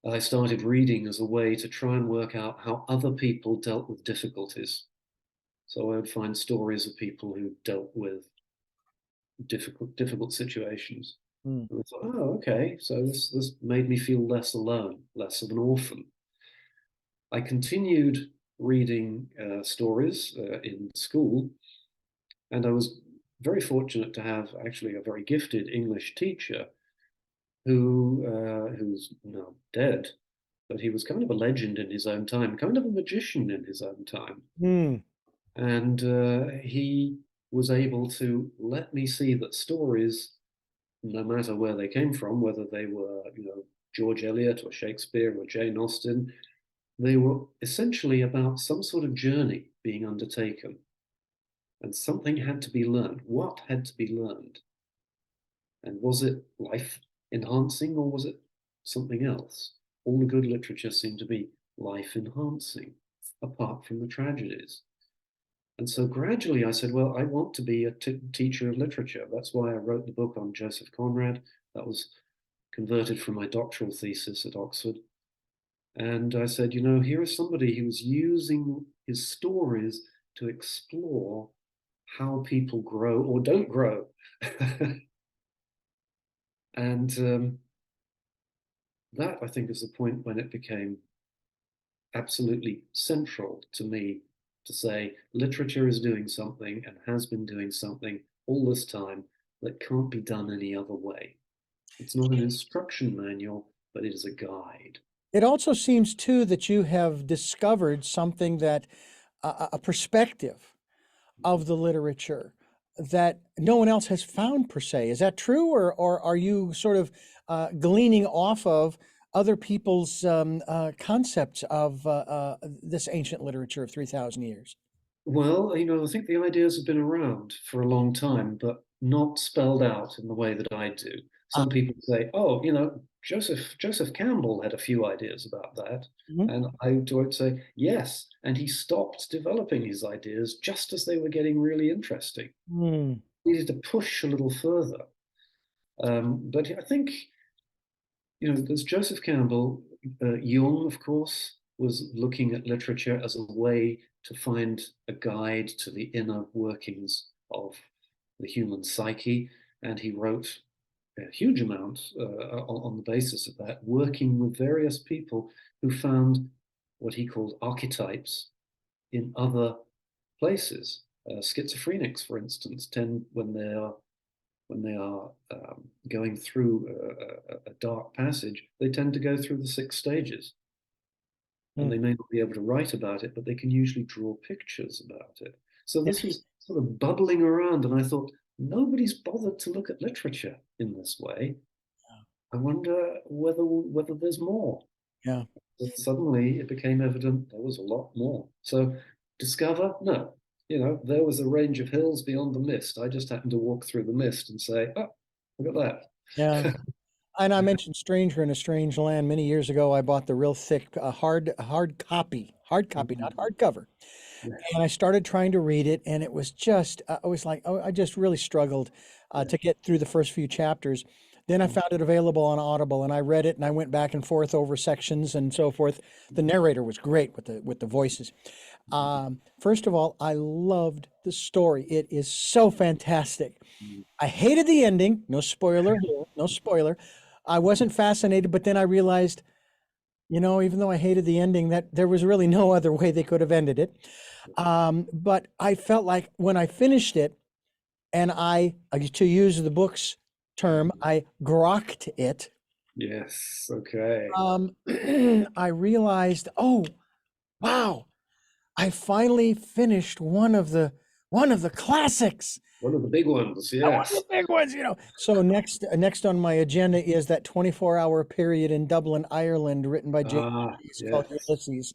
I started reading as a way to try and work out how other people dealt with difficulties. So I would find stories of people who dealt with difficult situations. Mm. And I thought, oh, okay, so this made me feel less alone, less of an orphan. I continued reading stories in school, and I was very fortunate to have actually a very gifted English teacher who's now dead, but he was kind of a legend in his own time, kind of a magician in his own time. Mm. And he was able to let me see that stories, no matter where they came from, whether they were, George Eliot or Shakespeare or Jane Austen, they were essentially about some sort of journey being undertaken. And something had to be learned. What had to be learned? And was it life enhancing or was it something else? All the good literature seemed to be life enhancing, apart from the tragedies. And so gradually I said, well, I want to be a teacher of literature. That's why I wrote the book on Joseph Conrad. That was converted from my doctoral thesis at Oxford. And I said, you know, here is somebody who was using his stories to explore how people grow or don't grow. And that, I think, is the point when it became absolutely central to me to say literature is doing something and has been doing something all this time that can't be done any other way. It's not an instruction manual, but it is a guide. It also seems too that you have discovered something that a perspective of the literature that no one else has found per se. Is that true, or are you sort of gleaning off of other people's concepts of this ancient literature of 3,000 years? Well, you know, I think the ideas have been around for a long time, but not spelled out in the way that I do. Ah, Some people say, "Oh, you know, Joseph Campbell had a few ideas about that," mhm. and I would say, "Yes," and he stopped developing his ideas just as they were getting really interesting. Hmm. He needed to push a little further. But I think, you know, there's Joseph Campbell. Jung, of course, was looking at literature as a way to find a guide to the inner workings of the human psyche, and he wrote a huge amount on the basis of that, working with various people who found what he called archetypes in other places. Schizophrenics, for instance, tend when they are going through a dark passage, they tend to go through the 6 stages. And Hmm. they may not be able to write about it, but they can usually draw pictures about it. So Yeah. this was sort of bubbling around, and I thought, nobody's bothered to look at literature in this way. I wonder whether there's more. Yeah. And suddenly it became evident there was a lot more. So discover? No. You know, there was a range of hills beyond the mist. I just happened to walk through the mist and say, oh, look at Yeah. that. And I mentioned Stranger in a Strange Land many years ago. I bought the real thick, hard copy, not hardcover. Yes, And I started trying to read it, and it was just, I was like, oh, I just really struggled yeah. to get through the first few chapters. Then I found it available on Audible, and I read it, and I went back and forth over sections and so forth. The narrator was great with the voices. First of all, I loved the story. It is so fantastic. I hated the ending. No spoiler here. No spoiler. I wasn't fascinated, but then I realized, even though I hated the ending, that there was really no other way they could have ended it. But I felt like when I finished it, and to use the book's term, I grokked it. Yes, okay. Um, I realized, oh wow, I finally finished one of the classics. One of the big ones, One of the yes. big ones. So next on my agenda is that 24-hour period in Dublin, Ireland, written by James. Ah, It's called yes. Ulysses.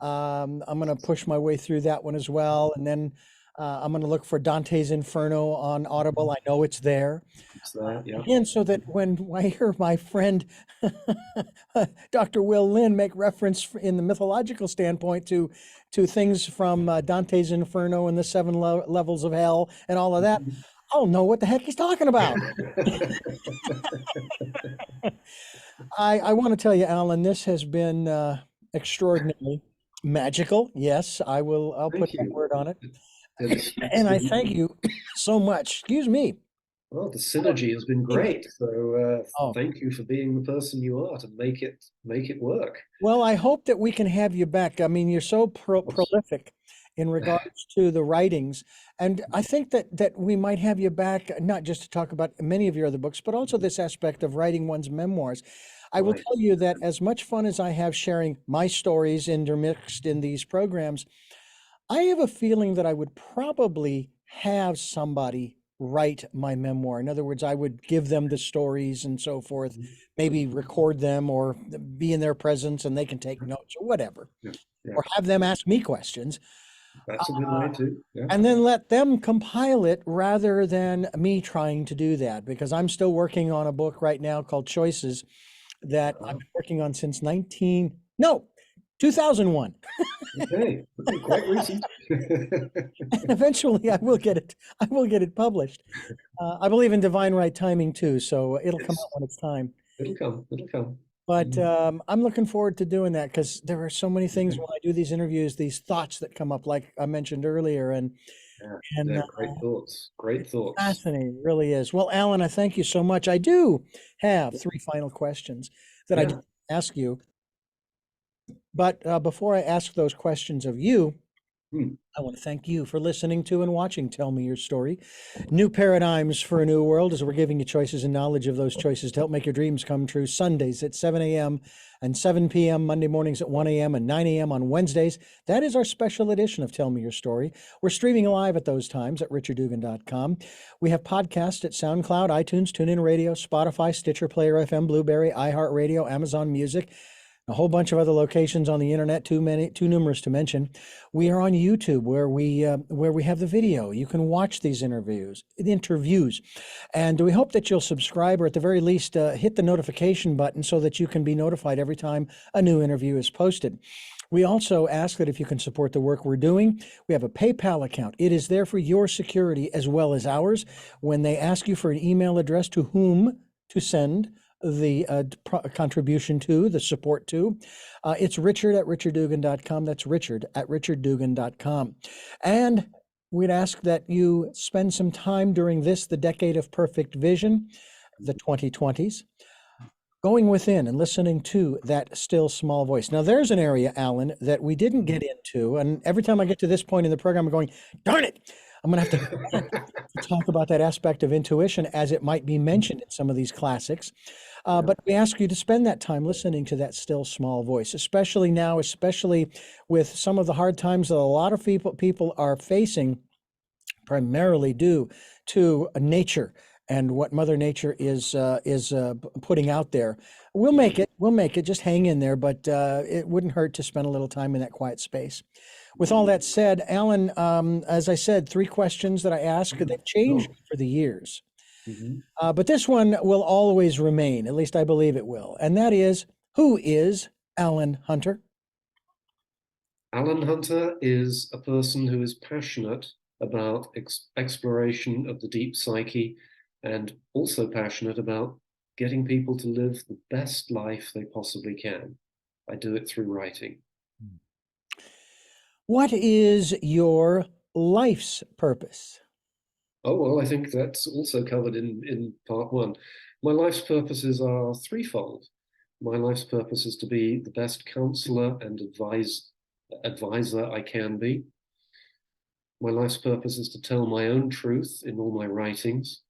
I'm going to push my way through that one as well, and then I'm going to look for Dante's Inferno on Audible. I know it's there. It's there, yeah. Again, so that when I hear my friend Dr. Will Lynn make reference in the mythological standpoint to things from Dante's Inferno and the seven levels of hell and all of that, I'll know what the heck he's talking about. I want to tell you, Alan, this has been extraordinary, magical. Yes, I'll put Thank that you. word on it. It's And I been, thank you so much. Excuse me. well, the synergy has been great. So Oh, thank you for being the person you are to make it work. well, I hope that we can have you back. I mean, you're so prolific in regards to the writings, and I think that we might have you back not just to talk about many of your other books, but also this aspect of writing one's memoirs. I will Right. tell you that as much fun as I have sharing my stories intermixed in these programs, I have a feeling that I would probably have somebody write my memoir. In other words, I would give them the stories and so forth, maybe record them or be in their presence and they can take notes or whatever, Yeah. Yeah. or have them ask me questions, That's a good way too. Yeah. and then let them compile it rather than me trying to do that, because I'm still working on a book right now called Choices that I've Uh, been working on since 2001. okay. Okay. Quite recent. And eventually I will get it. I will get it published. I believe in divine right timing too, so it'll come Yes. out when it's time. It'll come. It'll come. But Mm. I'm looking forward to doing that because there are so many things Yeah, when I do these interviews, these thoughts that come up, like I mentioned earlier, yeah, and yeah. Great thoughts. Great it's thoughts. fascinating, it really is. Well, Alan, I thank you so much. I do have three final questions that I do Yeah. ask you, but before I ask those questions of you, Mm. I want to thank you for listening to and watching Tell Me Your Story. New paradigms for a new world, as we're giving you choices and knowledge of those choices to help make your dreams come true. Sundays at 7 a.m. and 7 p.m., Monday mornings at 1 a.m. and 9 a.m. on Wednesdays. That is our special edition of Tell Me Your Story. We're streaming live at those times at richarddugan.com. We have podcasts at SoundCloud, iTunes, TuneIn Radio, Spotify, Stitcher, Player FM, Blueberry, iHeartRadio, Amazon Music, a whole bunch of other locations on the internet, too numerous to mention. We are on YouTube, where we have the video. You can watch these interviews, and we hope that you'll subscribe, or at the very least hit the notification button so that you can be notified every time a new interview is posted. We also ask that if you can support the work we're doing, we have a PayPal account. It is there for your security as well as ours. When they ask you for an email address to whom to send the contribution to, the support to, it's Richard at richarddugan.com. That's Richard at richarddugan.com. And we'd ask that you spend some time during this, the decade of perfect vision, the 2020s, going within and listening to that still small voice. Now, there's an area, Alan, that we didn't get into. And every time I get to this point in the program, I'm going, darn it, I'm going to have to go back to talk about that aspect of intuition as it might be mentioned in some of these classics. Yeah. But we ask you to spend that time listening to that still small voice, especially now, especially with some of the hard times that a lot of people are facing, primarily due to nature and what Mother Nature is putting out there. We'll make it. We'll make it. Just hang in there. But it wouldn't hurt to spend a little time in that quiet space. With all that said, Alan, as I said, three questions that I ask, they've changed Sure. for the years. Mhm. But this one will always remain, at least I believe it will. And that is, who is Alan Hunter? Allan Hunter is a person who is passionate about exploration of the deep psyche, and also passionate about getting people to live the best life they possibly can. I do it through writing. What is your life's purpose? Oh, well, I think that's also covered in part one. My life's purposes are threefold. My life's purpose is to be the best counselor and advisor I can be. My life's purpose is to tell my own truth in all my writings.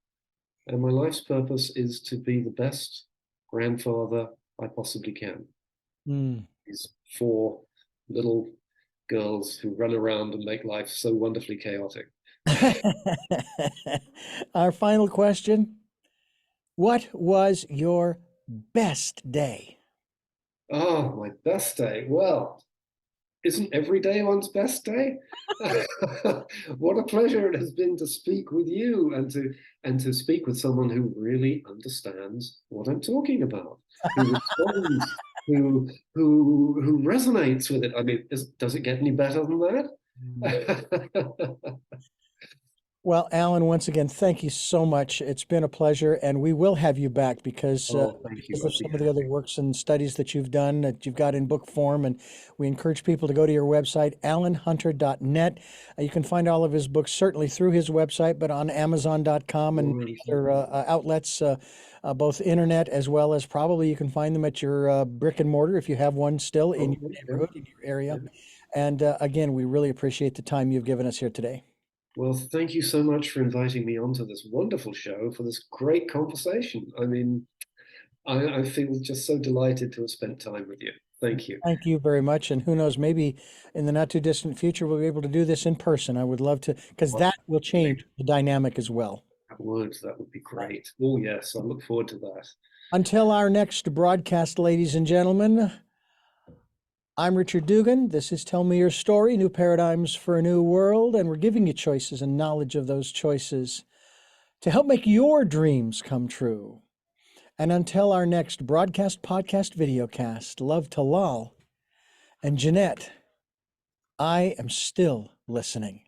And my life's purpose is to be the best grandfather I possibly can. Mm. These four little girls who run around and make life so wonderfully chaotic. Our final question. What was your best day? Oh, my best day. Well, isn't every day one's best day? What a pleasure it has been to speak with you, and to speak with someone who really understands what I'm talking about, who responds, who resonates with it. I mean, does it get any better than that? Well, Alan, once again, thank you so much. It's been a pleasure, and we will have you back Oh, thank because you. of I'd be some of the other happy. works and studies that you've done, that you've got in book form. And we encourage people to go to your website, allanhunter.net. You can find all of his books certainly through his website, but on amazon.com and many other outlets, both internet as well as probably you can find them at your brick and mortar if you have one still in Oh, your yeah, neighborhood, in your area. yeah. And again, we really appreciate the time you've given us here today. Well, thank you so much for inviting me onto this wonderful show for this great conversation. I mean, I feel just so delighted to have spent time with you. Thank you. Thank you very much. And who knows, maybe in the not too distant future, we'll be able to do this in person. I would love to, because that will Absolutely. change the dynamic as well. That would be great. Oh, yes, I look forward to that. Until our next broadcast, ladies and gentlemen, I'm Richard Dugan. This is Tell Me Your Story, New Paradigms for a New World. And we're giving you choices and knowledge of those choices to help make your dreams come true. And until our next broadcast, podcast, videocast, love to Lal and Jeanette, I am still listening.